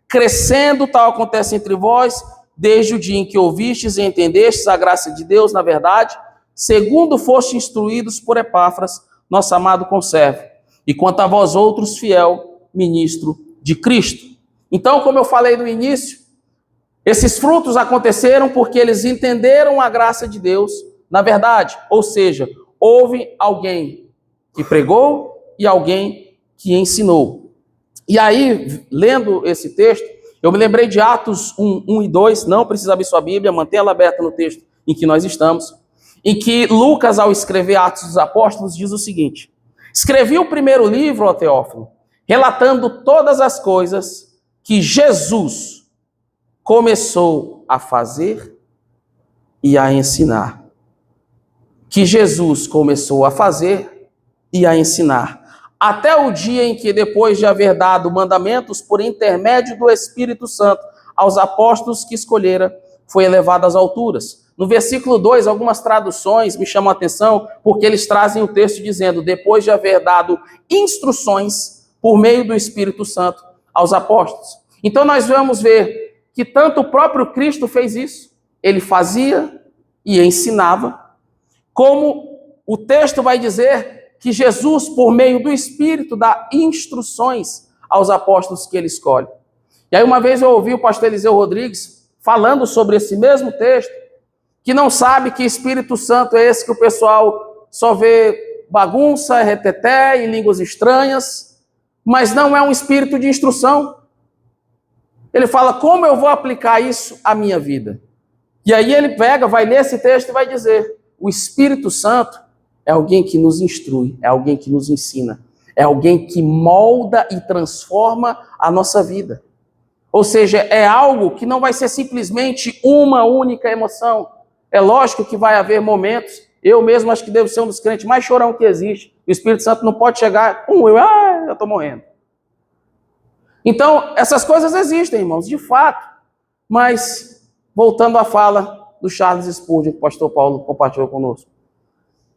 crescendo, tal acontece entre vós, desde o dia em que ouvistes e entendestes a graça de Deus, na verdade, segundo fostes instruídos por Epáfras, nosso amado conservo, e quanto a vós outros, fiel ministro de Cristo. Então, como eu falei no início, esses frutos aconteceram porque eles entenderam a graça de Deus, na verdade, ou seja, houve alguém que pregou e alguém que ensinou. E aí, lendo esse texto, eu me lembrei de Atos 1 e 2, não precisa abrir sua Bíblia, mantenha ela aberta no texto em que nós estamos, em que Lucas, ao escrever Atos dos Apóstolos, diz o seguinte: escrevi o primeiro livro, ó Teófilo, relatando todas as coisas que Jesus começou a fazer e a ensinar. Que Jesus começou a fazer e a ensinar. Até o dia em que, depois de haver dado mandamentos por intermédio do Espírito Santo aos apóstolos que escolhera, foi elevado às alturas. No versículo 2, algumas traduções me chamam a atenção, porque eles trazem o texto dizendo, depois de haver dado instruções por meio do Espírito Santo aos apóstolos. Então nós vamos ver que tanto o próprio Cristo fez isso, ele fazia e ensinava, como o texto vai dizer que Jesus, por meio do Espírito, dá instruções aos apóstolos que ele escolhe. E aí uma vez eu ouvi o pastor Eliseu Rodrigues falando sobre esse mesmo texto, que não sabe que Espírito Santo é esse que o pessoal só vê bagunça, reteté e línguas estranhas, mas não é um espírito de instrução. Ele fala, como eu vou aplicar isso à minha vida? E aí ele pega, vai ler esse texto e vai dizer, o Espírito Santo é alguém que nos instrui, é alguém que nos ensina, é alguém que molda e transforma a nossa vida. Ou seja, é algo que não vai ser simplesmente uma única emoção. É lógico que vai haver momentos, eu mesmo acho que devo ser um dos crentes mais chorão que existe. O Espírito Santo não pode chegar, eu estou morrendo. Então, essas coisas existem, irmãos, de fato. Mas, voltando à fala do Charles Spurgeon, que o pastor Paulo compartilhou conosco.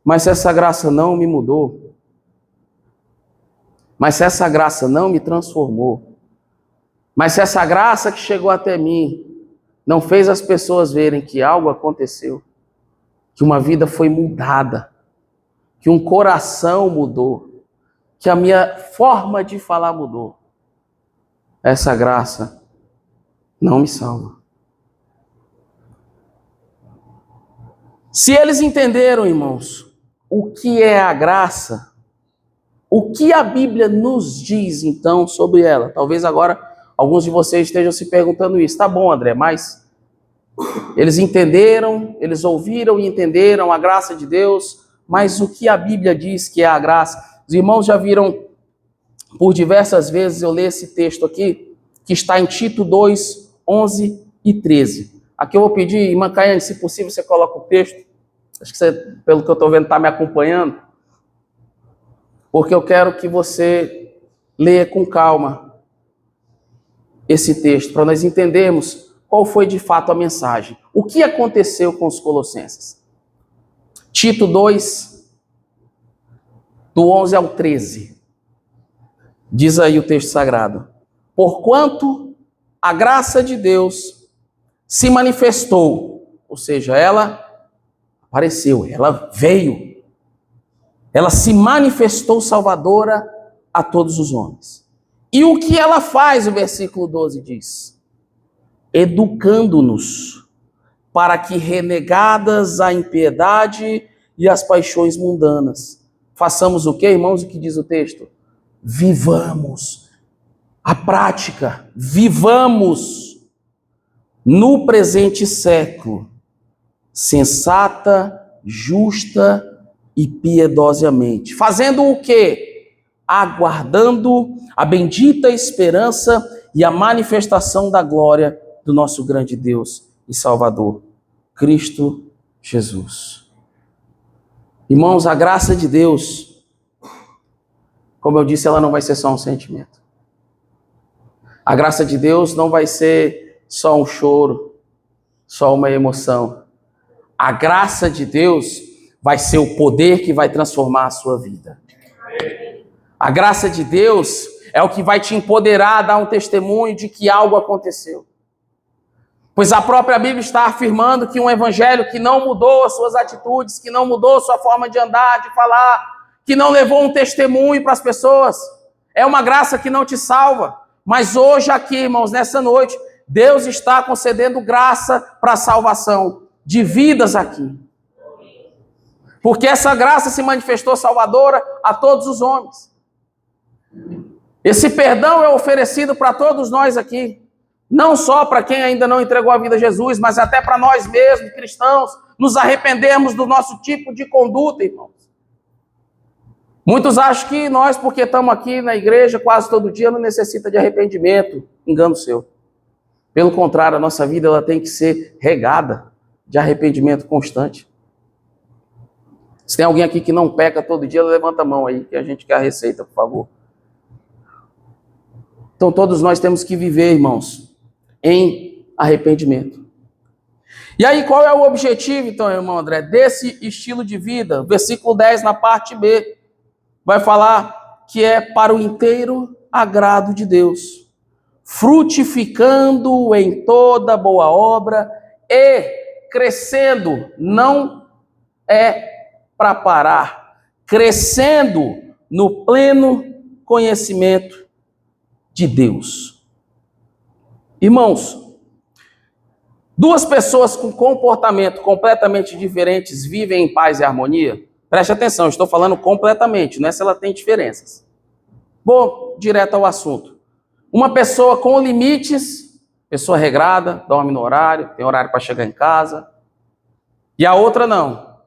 Mas se essa graça não me mudou, mas se essa graça não me transformou, mas se essa graça que chegou até mim não fez as pessoas verem que algo aconteceu, que uma vida foi mudada, que um coração mudou, que a minha forma de falar mudou, essa graça não me salva. Se eles entenderam, irmãos, o que é a graça, o que a Bíblia nos diz, então, sobre ela? Talvez agora alguns de vocês estejam se perguntando isso. Tá bom, André, mas eles entenderam, eles ouviram e entenderam a graça de Deus, mas o que a Bíblia diz que é a graça? Os irmãos já viram por diversas vezes eu ler esse texto aqui, que está em Tito 2, 11 e 13. Aqui eu vou pedir, irmã Caiane, se possível você coloca o texto. Acho que você, pelo que eu estou vendo, está me acompanhando. Porque eu quero que você leia com calma esse texto, para nós entendermos qual foi de fato a mensagem. O que aconteceu com os colossenses? Tito 2, do 11 ao 13. Diz aí o texto sagrado. Porquanto a graça de Deus se manifestou, ou seja, ela apareceu, ela veio, ela se manifestou salvadora a todos os homens. E o que ela faz, o versículo 12 diz, educando-nos para que, renegadas a impiedade e as paixões mundanas, façamos o que, irmãos? O que diz o texto? Vivamos a prática, vivamos no presente século, sensata, justa e piedosamente. Fazendo o quê? Aguardando a bendita esperança e a manifestação da glória do nosso grande Deus e Salvador, Cristo Jesus. Irmãos, a graça de Deus, como eu disse, ela não vai ser só um sentimento. A graça de Deus não vai ser só um choro, só uma emoção. A graça de Deus vai ser o poder que vai transformar a sua vida. A graça de Deus é o que vai te empoderar a dar um testemunho de que algo aconteceu. Pois a própria Bíblia está afirmando que um evangelho que não mudou as suas atitudes, que não mudou sua forma de andar, de falar, que não levou um testemunho para as pessoas, é uma graça que não te salva. Mas hoje aqui, irmãos, nessa noite, Deus está concedendo graça para a salvação de vidas aqui. Porque essa graça se manifestou salvadora a todos os homens. Esse perdão é oferecido para todos nós aqui. Não só para quem ainda não entregou a vida a Jesus, mas até para nós mesmos, cristãos, nos arrependermos do nosso tipo de conduta, irmãos. Muitos acham que nós, porque estamos aqui na igreja quase todo dia, não necessita de arrependimento. Engano seu. Pelo contrário, a nossa vida ela tem que ser regada de arrependimento constante. Se tem alguém aqui que não peca todo dia, levanta a mão aí, que a gente quer a receita, por favor. Então todos nós temos que viver, irmãos, em arrependimento. E aí qual é o objetivo, então, irmão André, desse estilo de vida? Versículo 10, na parte B, vai falar que é para o inteiro agrado de Deus, frutificando em toda boa obra e crescendo, não é para parar, crescendo no pleno conhecimento de Deus. Irmãos, duas pessoas com comportamento completamente diferentes vivem em paz e harmonia? Preste atenção, eu estou falando completamente, não é se ela tem diferenças. Vou direto ao assunto. Uma pessoa com limites, pessoa regrada, dorme no horário, tem horário para chegar em casa. E a outra não.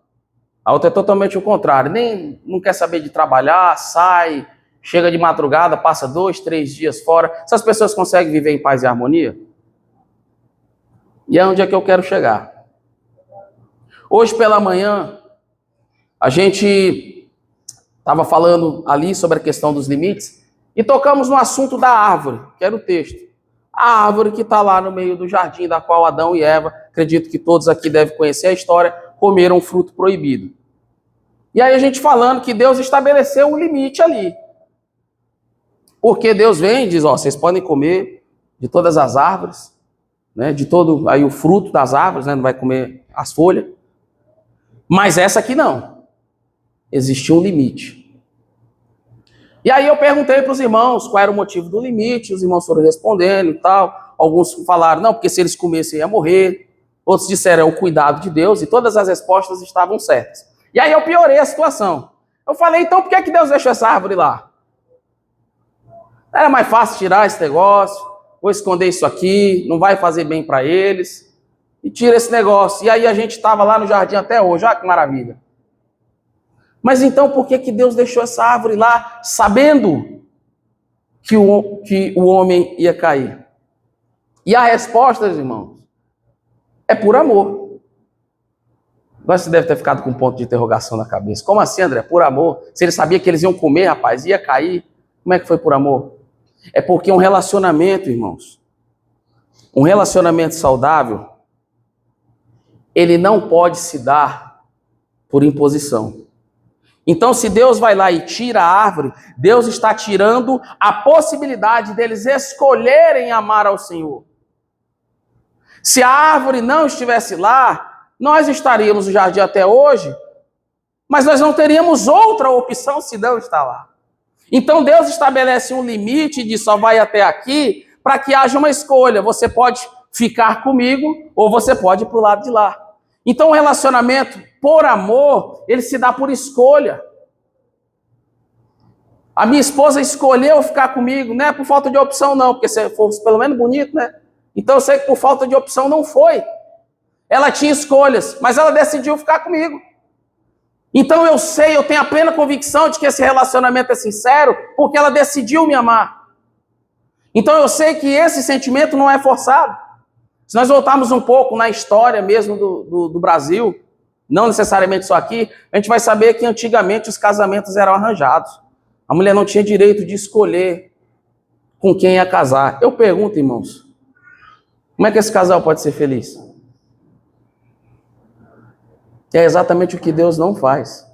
A outra é totalmente o contrário. Nem não quer saber de trabalhar, sai, chega de madrugada, passa 2, 3 dias fora. Essas pessoas conseguem viver em paz e harmonia? E é onde é que eu quero chegar. Hoje pela manhã, a gente estava falando ali sobre a questão dos limites e tocamos no assunto da árvore, que era o texto. A árvore que está lá no meio do jardim, da qual Adão e Eva, acredito que todos aqui devem conhecer a história, comeram um fruto proibido. E aí a gente falando que Deus estabeleceu um limite ali. Porque Deus vem e diz, ó, vocês podem comer de todas as árvores, né, de todo aí o fruto das árvores, né, não vai comer as folhas. Mas essa aqui não. Existia um limite. E aí eu perguntei para os irmãos qual era o motivo do limite, os irmãos foram respondendo e tal. Alguns falaram, não, porque se eles comessem ia morrer. Outros disseram, é o cuidado de Deus, e todas as respostas estavam certas. E aí eu piorei a situação. Eu falei, então por que Deus deixou essa árvore lá? Era mais fácil tirar esse negócio, vou esconder isso aqui, não vai fazer bem para eles, e tira esse negócio. E aí a gente estava lá no jardim até hoje, olha que maravilha. Mas então por que Deus deixou essa árvore lá, sabendo que o homem ia cair? E a resposta, irmãos, é por amor. Agora você deve ter ficado com um ponto de interrogação na cabeça. Como assim, André? Por amor? Se ele sabia que eles iam comer, rapaz, ia cair, como é que foi por amor? É porque um relacionamento, irmãos, um relacionamento saudável, ele não pode se dar por imposição. Então, se Deus vai lá e tira a árvore, Deus está tirando a possibilidade deles escolherem amar ao Senhor. Se a árvore não estivesse lá, nós estaríamos no jardim até hoje, mas nós não teríamos outra opção se não está lá. Então, Deus estabelece um limite de só vai até aqui, para que haja uma escolha. Você pode ficar comigo ou você pode ir para o lado de lá. Então, o relacionamento, por amor, ele se dá por escolha. A minha esposa escolheu ficar comigo, não é por falta de opção não, porque se fosse pelo menos bonito, né? Então eu sei que por falta de opção não foi. Ela tinha escolhas, mas ela decidiu ficar comigo. Então eu sei, eu tenho a plena convicção de que esse relacionamento é sincero, porque ela decidiu me amar. Então eu sei que esse sentimento não é forçado. Se nós voltarmos um pouco na história mesmo do Brasil, não necessariamente só aqui, a gente vai saber que antigamente os casamentos eram arranjados. A mulher não tinha direito de escolher com quem ia casar. Eu pergunto, irmãos, como é que esse casal pode ser feliz? É exatamente o que Deus não faz.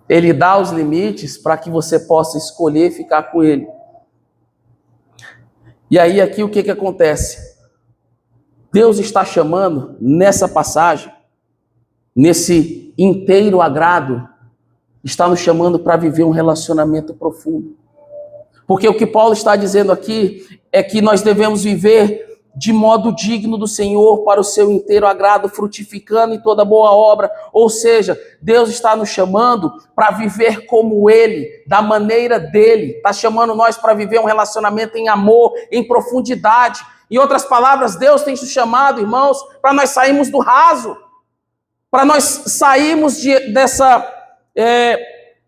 Ele dá os limites para que você possa escolher ficar com ele. E aí aqui o que acontece? Deus está chamando nessa passagem, nesse inteiro agrado, está nos chamando para viver um relacionamento profundo. Porque o que Paulo está dizendo aqui é que nós devemos viver de modo digno do Senhor para o seu inteiro agrado, frutificando em toda boa obra. Ou seja, Deus está nos chamando para viver como Ele, da maneira dEle. Está chamando nós para viver um relacionamento em amor, em profundidade. Em outras palavras, Deus tem nos chamado, irmãos, para nós sairmos do raso, para nós sairmos dessa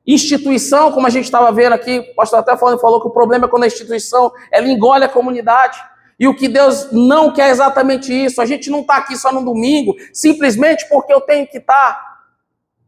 instituição, como a gente estava vendo aqui, o pastor até falou que o problema é quando a instituição ela engole a comunidade. E o que Deus não quer é exatamente isso. A gente não está aqui só no domingo, simplesmente porque eu tenho que estar.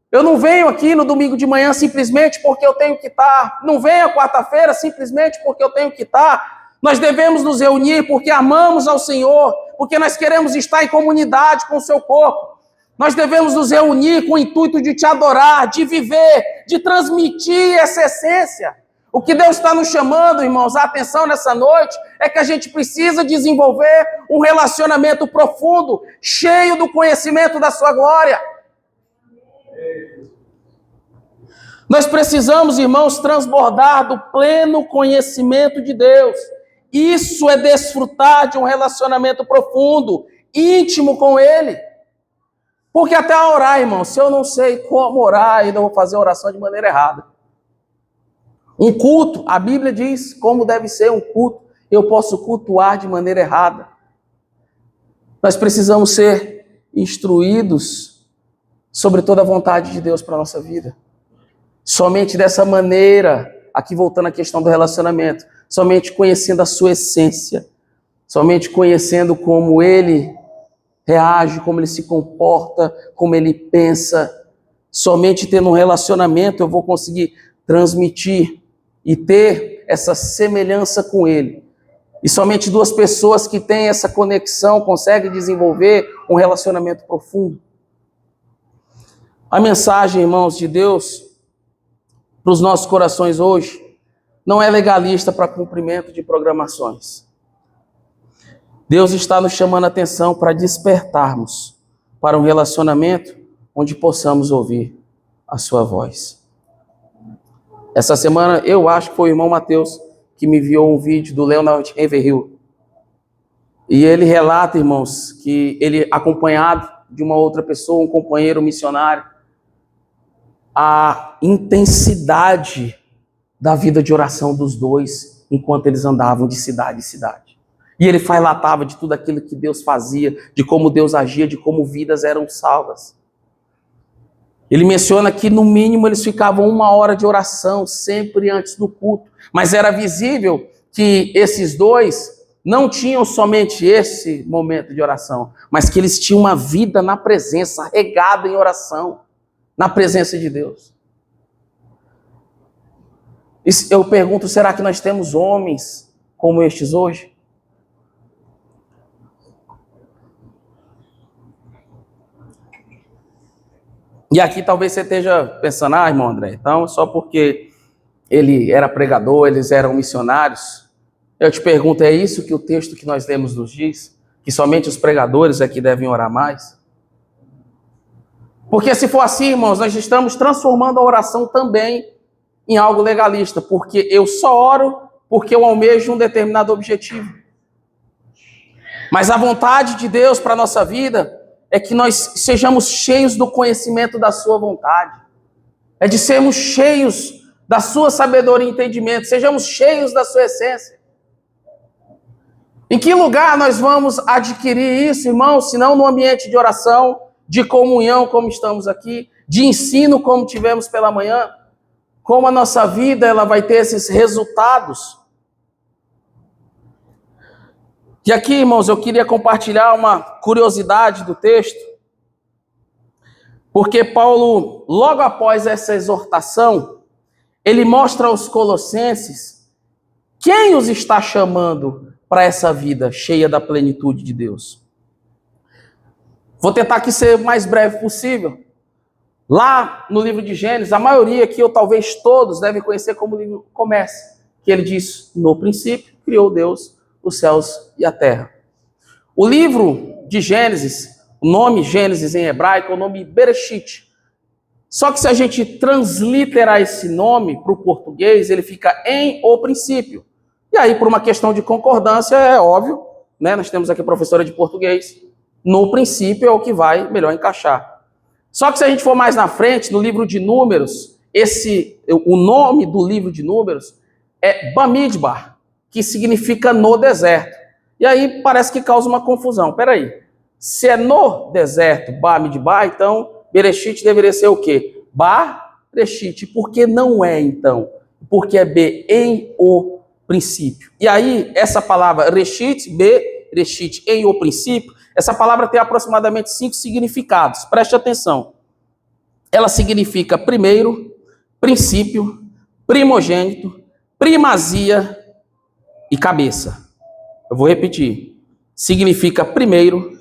Eu não venho aqui no domingo de manhã simplesmente porque eu tenho que estar. Não venho quarta-feira simplesmente porque eu tenho que estar. Nós devemos nos reunir porque amamos ao Senhor, porque nós queremos estar em comunidade com o seu corpo. Nós devemos nos reunir com o intuito de te adorar, de viver, de transmitir essa essência. O que Deus está nos chamando, irmãos, a atenção nessa noite, é que a gente precisa desenvolver um relacionamento profundo, cheio do conhecimento da sua glória. Nós precisamos, irmãos, transbordar do pleno conhecimento de Deus. Isso é desfrutar de um relacionamento profundo, íntimo com Ele. Porque até a orar, irmão, se eu não sei como orar, eu vou fazer a oração de maneira errada. Um culto, a Bíblia diz como deve ser um culto. Eu posso cultuar de maneira errada. Nós precisamos ser instruídos sobre toda a vontade de Deus para a nossa vida. Somente dessa maneira, aqui voltando à questão do relacionamento, somente conhecendo a sua essência, somente conhecendo como Ele reage, como Ele se comporta, como Ele pensa, somente tendo um relacionamento eu vou conseguir transmitir e ter essa semelhança com Ele. E somente duas pessoas que têm essa conexão conseguem desenvolver um relacionamento profundo. A mensagem, irmãos, de Deus para os nossos corações hoje não é legalista para cumprimento de programações. Deus está nos chamando a atenção para despertarmos para um relacionamento onde possamos ouvir a sua voz. Essa semana, eu acho que foi o irmão Mateus que me enviou um vídeo do Leonard Ravenhill. E ele relata, irmãos, que ele, acompanhado de uma outra pessoa, um companheiro missionário, a intensidade da vida de oração dos dois enquanto eles andavam de cidade em cidade. E ele relatava de tudo aquilo que Deus fazia, de como Deus agia, de como vidas eram salvas. Ele menciona que, no mínimo, eles ficavam 1 hora de oração, sempre antes do culto. Mas era visível que esses dois não tinham somente esse momento de oração, mas que eles tinham uma vida na presença, regada em oração, na presença de Deus. Eu pergunto, será que nós temos homens como estes hoje? E aqui talvez você esteja pensando, irmão André, então só porque ele era pregador, eles eram missionários. Eu te pergunto, é isso que o texto que nós lemos nos diz? Que somente os pregadores é que devem orar mais? Porque se for assim, irmãos, nós estamos transformando a oração também em algo legalista, porque eu só oro porque eu almejo um determinado objetivo. Mas a vontade de Deus para a nossa vida é que nós sejamos cheios do conhecimento da sua vontade. É de sermos cheios da sua sabedoria e entendimento, sejamos cheios da sua essência. Em que lugar nós vamos adquirir isso, irmãos, se não no ambiente de oração, de comunhão, como estamos aqui, de ensino, como tivemos pela manhã? Como a nossa vida ela vai ter esses resultados? E aqui, irmãos, eu queria compartilhar uma curiosidade do texto, porque Paulo, logo após essa exortação, ele mostra aos colossenses quem os está chamando para essa vida cheia da plenitude de Deus. Vou tentar aqui ser o mais breve possível. Lá no livro de Gênesis, a maioria aqui, ou talvez todos, devem conhecer como o livro começa, que ele diz, no princípio, criou Deus os céus e a terra. O livro de Gênesis, o nome Gênesis em hebraico é o nome Bereshit. Só que se a gente transliterar esse nome para o português, ele fica em o princípio. E aí, por uma questão de concordância, é óbvio, né? Nós temos aqui a professora de português, no princípio é o que vai melhor encaixar. Só que se a gente for mais na frente, no livro de Números, o nome do livro de Números é Bamidbar, que significa no deserto. E aí parece que causa uma confusão. Peraí, se é no deserto, Bamidbar, então Bereshit deveria ser o quê? Bereshit. Por que não é, então? Porque é B, em o princípio. E aí, essa palavra Reshit, Bereshit, em o princípio, essa palavra tem aproximadamente 5 significados. Preste atenção. Ela significa primeiro, princípio, primogênito, primazia e cabeça. Eu vou repetir. Significa primeiro,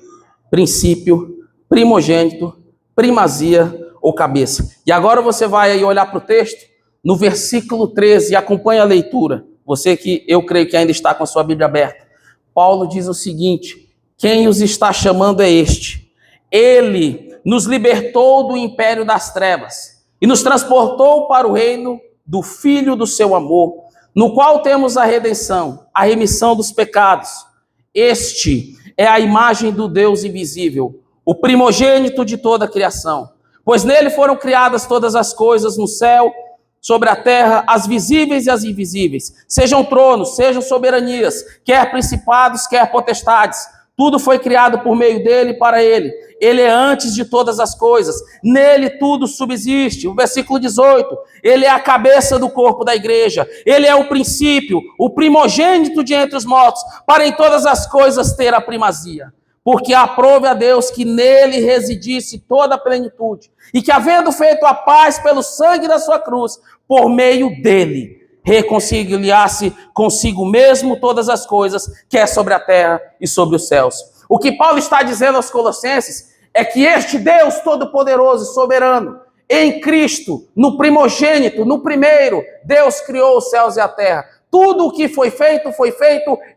princípio, primogênito, primazia ou cabeça. E agora você vai aí olhar para o texto, no versículo 13, e acompanha a leitura. Você que eu creio que ainda está com a sua Bíblia aberta. Paulo diz o seguinte: quem os está chamando é este. Ele nos libertou do império das trevas e nos transportou para o reino do Filho do seu amor, no qual temos a redenção, a remissão dos pecados. Este é a imagem do Deus invisível, o primogênito de toda a criação. Pois nele foram criadas todas as coisas no céu, sobre a terra, as visíveis e as invisíveis. Sejam tronos, sejam soberanias, quer principados, quer potestades. Tudo foi criado por meio dele e para ele. Ele é antes de todas as coisas. Nele tudo subsiste. O versículo 18. Ele é a cabeça do corpo da igreja. Ele é o princípio, o primogênito de entre os mortos, para em todas as coisas ter a primazia. Porque aprove a Deus que nele residisse toda a plenitude, e que, havendo feito a paz pelo sangue da sua cruz, por meio dele, reconciliasse consigo mesmo todas as coisas, quer sobre a terra e sobre os céus. O que Paulo está dizendo aos Colossenses é que este Deus todo-poderoso e soberano, em Cristo, no primogênito, no primeiro, Deus criou os céus e a terra. Tudo o que foi feito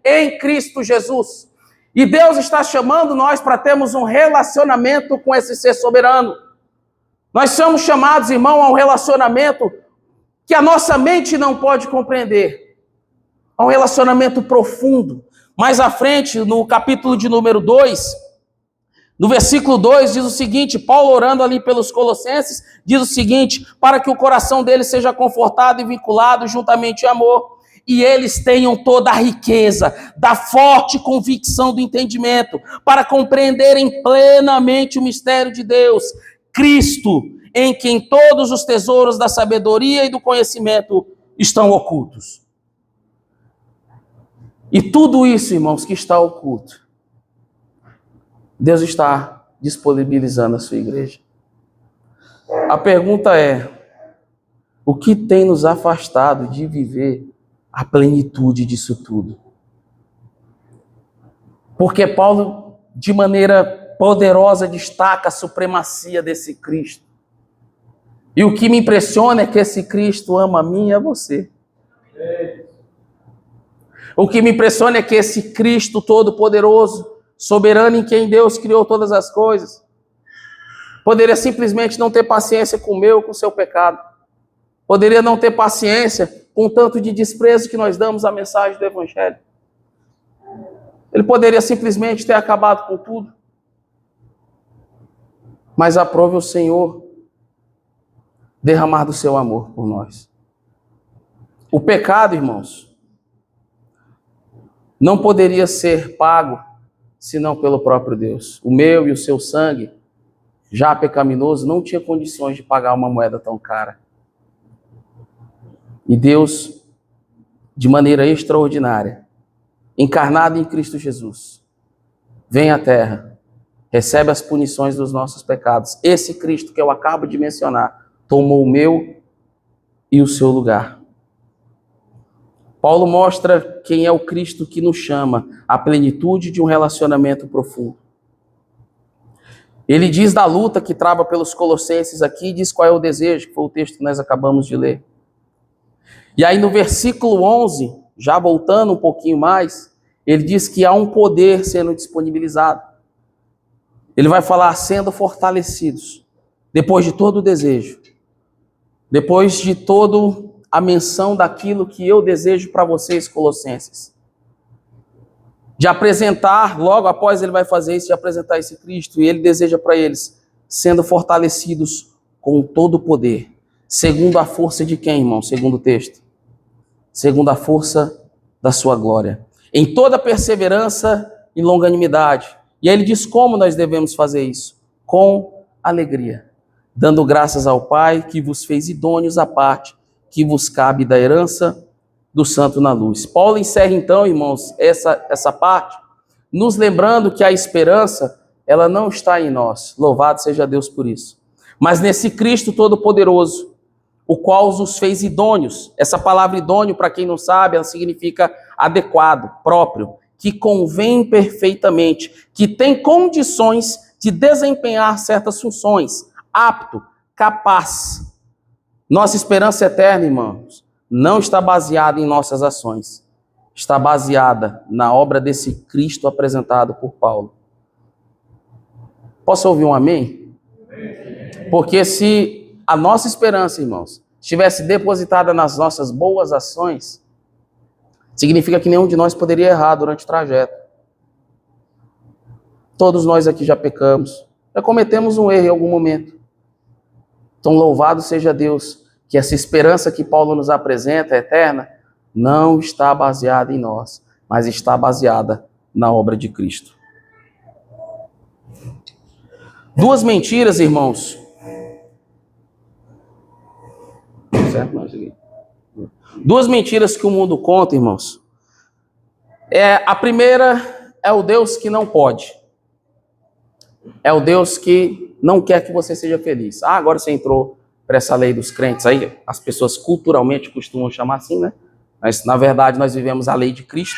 em Cristo Jesus. E Deus está chamando nós para termos um relacionamento com esse ser soberano. Nós somos chamados, irmão, a um relacionamento que a nossa mente não pode compreender. A um relacionamento profundo. Mais à frente, no capítulo de número 2, no versículo 2, diz o seguinte, Paulo orando ali pelos Colossenses, diz o seguinte, para que o coração deles seja confortado e vinculado juntamente em amor, e eles tenham toda a riqueza da forte convicção do entendimento, para compreenderem plenamente o mistério de Deus, Cristo, em quem todos os tesouros da sabedoria e do conhecimento estão ocultos. E tudo isso, irmãos, que está oculto, Deus está disponibilizando a sua igreja. A pergunta é, o que tem nos afastado de viver a plenitude disso tudo? Porque Paulo, de maneira poderosa, destaca a supremacia desse Cristo. E o que me impressiona é que esse Cristo ama a mim e a você. O que me impressiona é que esse Cristo todo-poderoso, soberano em quem Deus criou todas as coisas, poderia simplesmente não ter paciência com o meu, com o seu pecado. Poderia não ter paciência com o tanto de desprezo que nós damos à mensagem do Evangelho. Ele poderia simplesmente ter acabado com tudo. Mas aprove o Senhor derramar do seu amor por nós. O pecado, irmãos, não poderia ser pago senão pelo próprio Deus. O meu e o seu sangue, já pecaminoso, não tinha condições de pagar uma moeda tão cara. E Deus, de maneira extraordinária, encarnado em Cristo Jesus, vem à terra, recebe as punições dos nossos pecados. Esse Cristo que eu acabo de mencionar, tomou o meu e o seu lugar. Paulo mostra quem é o Cristo que nos chama à plenitude de um relacionamento profundo. Ele diz da luta que trava pelos Colossenses aqui, diz qual é o desejo, que foi o texto que nós acabamos de ler. E aí no versículo 11, já voltando um pouquinho mais, ele diz que há um poder sendo disponibilizado. Ele vai falar sendo fortalecidos, depois de todo o desejo, depois de toda a menção daquilo que eu desejo para vocês, Colossenses. De apresentar, logo após ele vai fazer isso, de apresentar esse Cristo, e ele deseja para eles, sendo fortalecidos com todo o poder. Segundo a força de quem, irmão? Segundo o texto. Segundo a força da sua glória. Em toda perseverança e longanimidade. E aí ele diz como nós devemos fazer isso. Com alegria. Dando graças ao Pai que vos fez idôneos à parte que vos cabe da herança do santo na luz. Paulo encerra então, irmãos, essa parte, nos lembrando que a esperança, ela não está em nós. Louvado seja Deus por isso. Mas nesse Cristo todo-poderoso, o qual os fez idôneos. Essa palavra idôneo, para quem não sabe, ela significa adequado, próprio, que convém perfeitamente, que tem condições de desempenhar certas funções, apto, capaz. Nossa esperança eterna, irmãos, não está baseada em nossas ações, está baseada na obra desse Cristo apresentado por Paulo. Posso ouvir um amém? Porque se a nossa esperança, irmãos, estivesse depositada nas nossas boas ações, significa que nenhum de nós poderia errar durante o trajeto. Todos nós aqui já pecamos, Já cometemos um erro em algum momento. Então, louvado seja Deus, que essa esperança que Paulo nos apresenta, eterna, não está baseada em nós, mas está baseada na obra de Cristo. Duas mentiras, irmãos. Duas mentiras que o mundo conta, irmãos. A primeira é o Deus que não pode. É o Deus que não quer que você seja feliz. Agora você entrou para essa lei dos crentes aí, as pessoas culturalmente costumam chamar assim, né? Mas na verdade nós vivemos a lei de Cristo.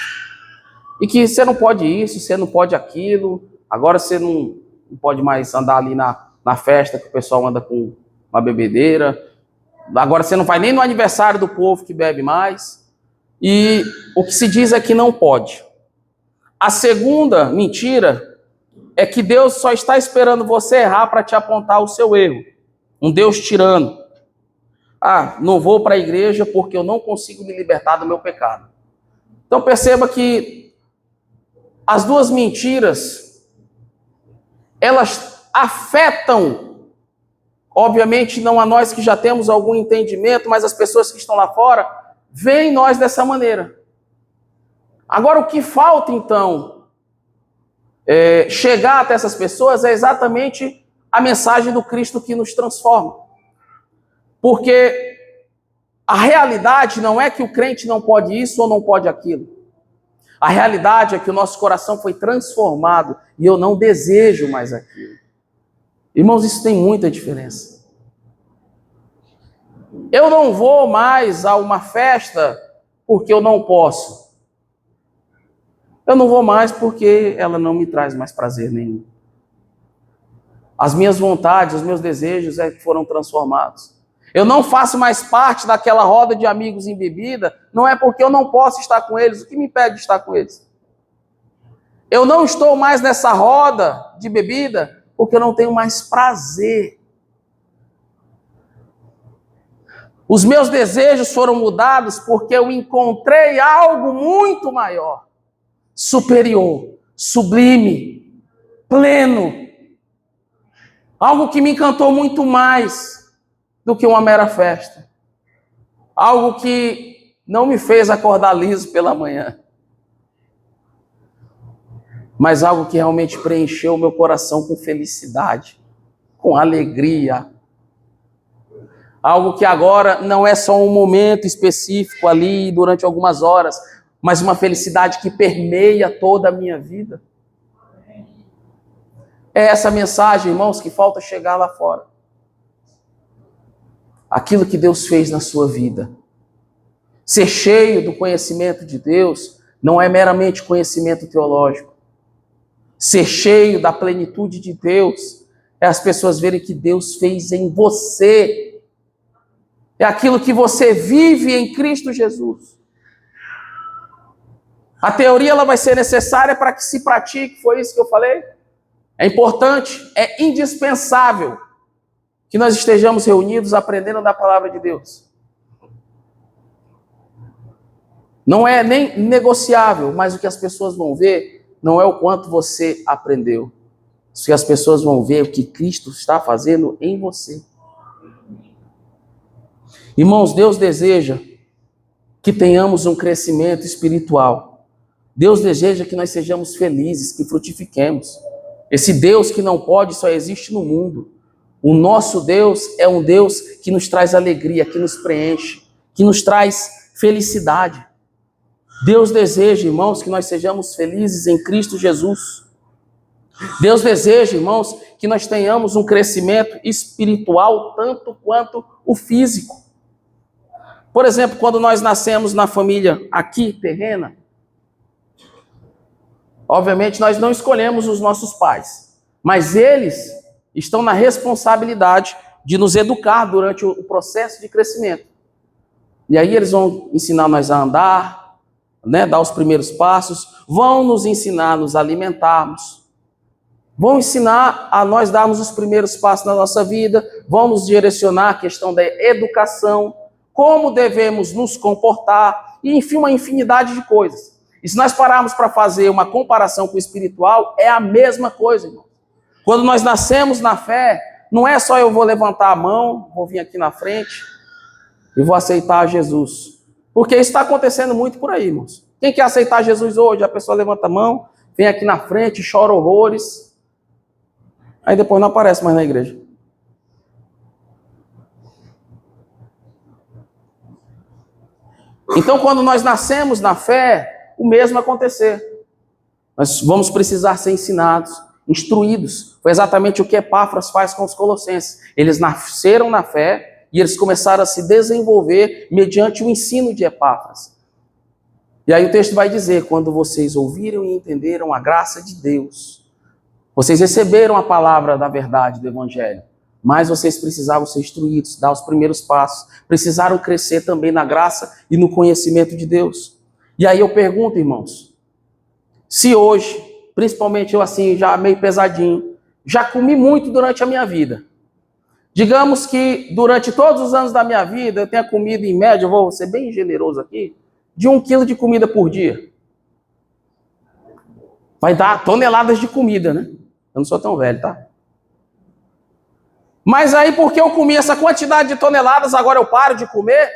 E que você não pode isso, você não pode aquilo, agora você não pode mais andar ali na festa que o pessoal anda com uma bebedeira, agora você não vai nem no aniversário do povo que bebe mais. E o que se diz é que não pode. A segunda mentira é que Deus só está esperando você errar para te apontar o seu erro. Um Deus tirano. Não vou para a igreja porque eu não consigo me libertar do meu pecado. Então perceba que as duas mentiras, elas afetam, obviamente não a nós que já temos algum entendimento, mas as pessoas que estão lá fora, veem nós dessa maneira. Agora o que falta então, chegar até essas pessoas é exatamente a mensagem do Cristo que nos transforma. Porque a realidade não é que o crente não pode isso ou não pode aquilo. A realidade é que o nosso coração foi transformado e eu não desejo mais aquilo. Irmãos, isso tem muita diferença. Eu não vou mais a uma festa porque eu não posso. Eu não vou mais porque ela não me traz mais prazer nenhum. As minhas vontades, os meus desejos é que foram transformados. Eu não faço mais parte daquela roda de amigos em bebida, não é porque eu não posso estar com eles. O que me impede de estar com eles? Eu não estou mais nessa roda de bebida porque eu não tenho mais prazer. Os meus desejos foram mudados porque eu encontrei algo muito maior, superior, sublime, pleno. Algo que me encantou muito mais do que uma mera festa. Algo que não me fez acordar liso pela manhã. Mas algo que realmente preencheu o meu coração com felicidade, com alegria. Algo que agora não é só um momento específico ali, durante algumas horas, mas uma felicidade que permeia toda a minha vida. É essa mensagem, irmãos, que falta chegar lá fora. Aquilo que Deus fez na sua vida. Ser cheio do conhecimento de Deus não é meramente conhecimento teológico. Ser cheio da plenitude de Deus é as pessoas verem que Deus fez em você. É aquilo que você vive em Cristo Jesus. A teoria ela vai ser necessária para que se pratique, foi isso que eu falei? É importante, é indispensável que nós estejamos reunidos aprendendo da palavra de Deus. Não é nem negociável, mas o que as pessoas vão ver não é o quanto você aprendeu. O que as pessoas vão ver é o que Cristo está fazendo em você. Irmãos, Deus deseja que tenhamos um crescimento espiritual. Deus deseja que nós sejamos felizes, que frutifiquemos. Esse Deus que não pode só existe no mundo. O nosso Deus é um Deus que nos traz alegria, que nos preenche, que nos traz felicidade. Deus deseja, irmãos, que nós sejamos felizes em Cristo Jesus. Deus deseja, irmãos, que nós tenhamos um crescimento espiritual tanto quanto o físico. Por exemplo, quando nós nascemos na família aqui, terrena, obviamente nós não escolhemos os nossos pais, mas eles estão na responsabilidade de nos educar durante o processo de crescimento. E aí eles vão ensinar nós a andar, dar os primeiros passos, vão nos ensinar a nos alimentarmos, vão ensinar a nós darmos os primeiros passos na nossa vida, vão nos direcionar a questão da educação, como devemos nos comportar, e enfim, uma infinidade de coisas. E se nós pararmos para fazer uma comparação com o espiritual, é a mesma coisa, irmão. Quando nós nascemos na fé, não é só eu vou levantar a mão, vou vir aqui na frente e vou aceitar Jesus. Porque isso está acontecendo muito por aí, irmãos. Quem quer aceitar Jesus hoje? A pessoa levanta a mão, vem aqui na frente, chora horrores, aí depois não aparece mais na igreja. Então, quando nós nascemos na fé, o mesmo vai acontecer. Nós vamos precisar ser ensinados, instruídos. Foi exatamente o que Epáfras faz com os colossenses. Eles nasceram na fé e eles começaram a se desenvolver mediante o ensino de Epáfras. E aí o texto vai dizer, quando vocês ouviram e entenderam a graça de Deus, vocês receberam a palavra da verdade do Evangelho, mas vocês precisavam ser instruídos, dar os primeiros passos, precisaram crescer também na graça e no conhecimento de Deus. E aí eu pergunto, irmãos, se hoje, principalmente eu assim, já meio pesadinho, já comi muito durante a minha vida. Digamos que durante todos os anos da minha vida, eu tenha comido em média, eu vou ser bem generoso aqui, de 1 quilo de comida por dia. Vai dar toneladas de comida, né? Eu não sou tão velho, tá? Mas aí, porque eu comi essa quantidade de toneladas, agora eu paro de comer?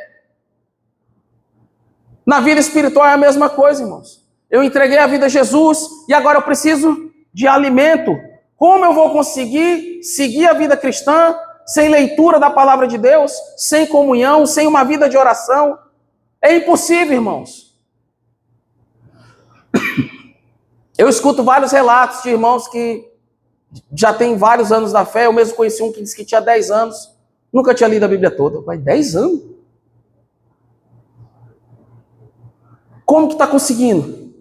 Na vida espiritual é a mesma coisa, irmãos. Eu entreguei a vida a Jesus e agora eu preciso de alimento. Como eu vou conseguir seguir a vida cristã sem leitura da palavra de Deus, sem comunhão, sem uma vida de oração? É impossível, irmãos. Eu escuto vários relatos de irmãos que já tem vários anos na fé. Eu mesmo conheci um que disse que tinha 10 anos, nunca tinha lido a Bíblia toda. Vai, 10 anos? Como que está conseguindo?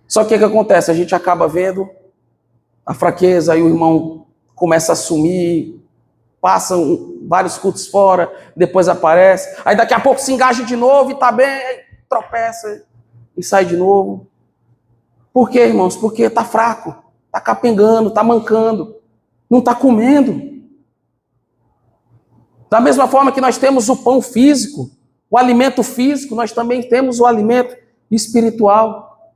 Só que o que acontece? A gente acaba vendo a fraqueza, aí o irmão começa a sumir, passam vários cultos fora, depois aparece, aí daqui a pouco se engaja de novo e está bem, aí tropeça e sai de novo. Por quê, irmãos? Porque está fraco. Está capengando, está mancando, não está comendo. Da mesma forma que nós temos o pão físico, o alimento físico, nós também temos o alimento espiritual.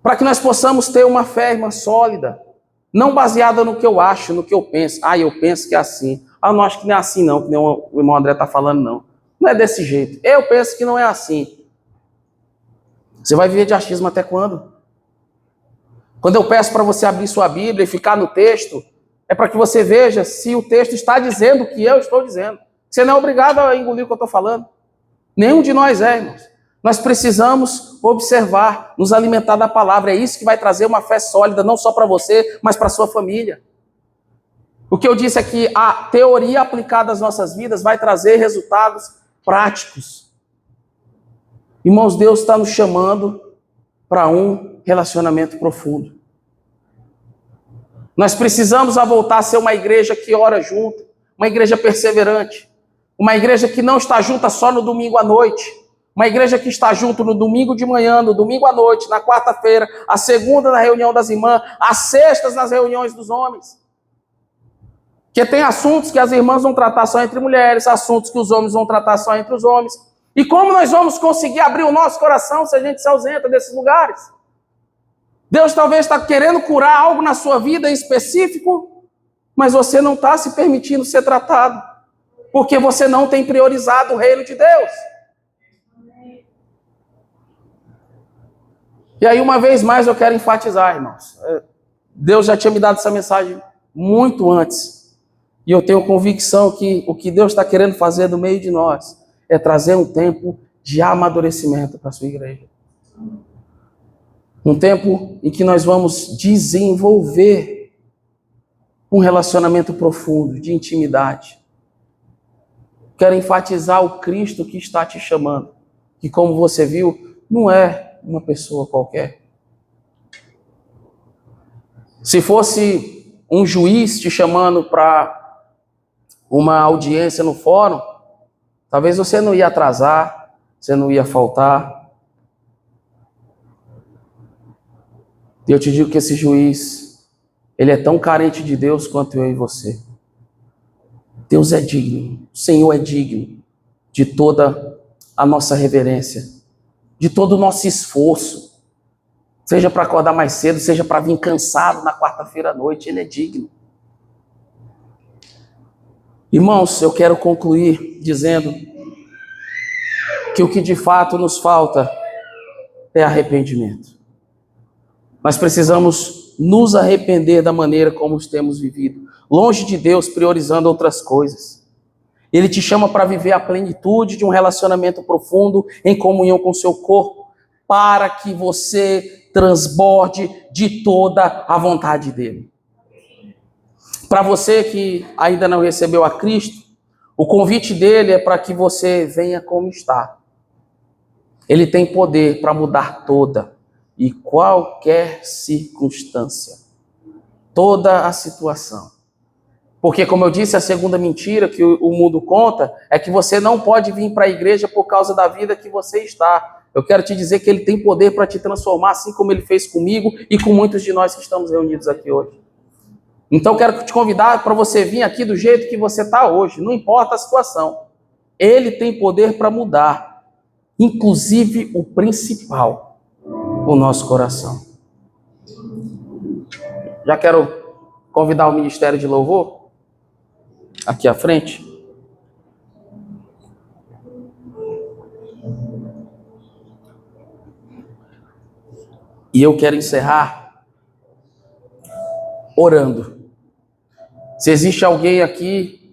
Para que nós possamos ter uma fé, irmã, sólida, não baseada no que eu acho, no que eu penso. Ah, eu penso que é assim. Ah, eu não acho que não é assim não, que nem o irmão André está falando não. Não é desse jeito. Eu penso que não é assim. Você vai viver de achismo até quando? Quando eu peço para você abrir sua Bíblia e ficar no texto, é para que você veja se o texto está dizendo o que eu estou dizendo. Você não é obrigado a engolir o que eu estou falando. Nenhum de nós é, irmãos. Nós precisamos observar, nos alimentar da palavra. É isso que vai trazer uma fé sólida, não só para você, mas para a sua família. O que eu disse é que a teoria aplicada às nossas vidas vai trazer resultados práticos. Irmãos, Deus está nos chamando para um relacionamento profundo. Nós precisamos voltar a ser uma igreja que ora junto, uma igreja perseverante, uma igreja que não está junta só no domingo à noite, uma igreja que está junto no domingo de manhã, no domingo à noite, na quarta-feira, a segunda na reunião das irmãs, às sextas nas reuniões dos homens. Porque tem assuntos que as irmãs vão tratar só entre mulheres, assuntos que os homens vão tratar só entre os homens. E como nós vamos conseguir abrir o nosso coração se a gente se ausenta desses lugares? Deus talvez está querendo curar algo na sua vida em específico, mas você não está se permitindo ser tratado, porque você não tem priorizado o reino de Deus. E aí, uma vez mais, eu quero enfatizar, irmãos. Deus já tinha me dado essa mensagem muito antes. E eu tenho convicção que o que Deus está querendo fazer no meio de nós é trazer um tempo de amadurecimento para a sua igreja. Um tempo em que nós vamos desenvolver um relacionamento profundo, de intimidade. Quero enfatizar o Cristo que está te chamando, que, como você viu, não é uma pessoa qualquer. Se fosse um juiz te chamando para uma audiência no fórum, talvez você não ia atrasar, você não ia faltar. E eu te digo que esse juiz, ele é tão carente de Deus quanto eu e você. Deus é digno, o Senhor é digno de toda a nossa reverência, de todo o nosso esforço. Seja para acordar mais cedo, seja para vir cansado na quarta-feira à noite, Ele é digno. Irmãos, eu quero concluir dizendo que o que de fato nos falta é arrependimento. Nós precisamos nos arrepender da maneira como temos vivido, longe de Deus, priorizando outras coisas. Ele te chama para viver a plenitude de um relacionamento profundo em comunhão com o seu corpo, para que você transborde de toda a vontade dele. Para você que ainda não recebeu a Cristo, o convite dele é para que você venha como está. Ele tem poder para mudar toda e qualquer circunstância, toda a situação. Porque, como eu disse, a segunda mentira que o mundo conta é que você não pode vir para a igreja por causa da vida que você está. Eu quero te dizer que ele tem poder para te transformar, assim como ele fez comigo e com muitos de nós que estamos reunidos aqui hoje. Então, quero te convidar para você vir aqui do jeito que você está hoje, não importa a situação. Ele tem poder para mudar, inclusive o principal, o nosso coração. Já quero convidar o Ministério de Louvor aqui à frente. E eu quero encerrar orando. Se existe alguém aqui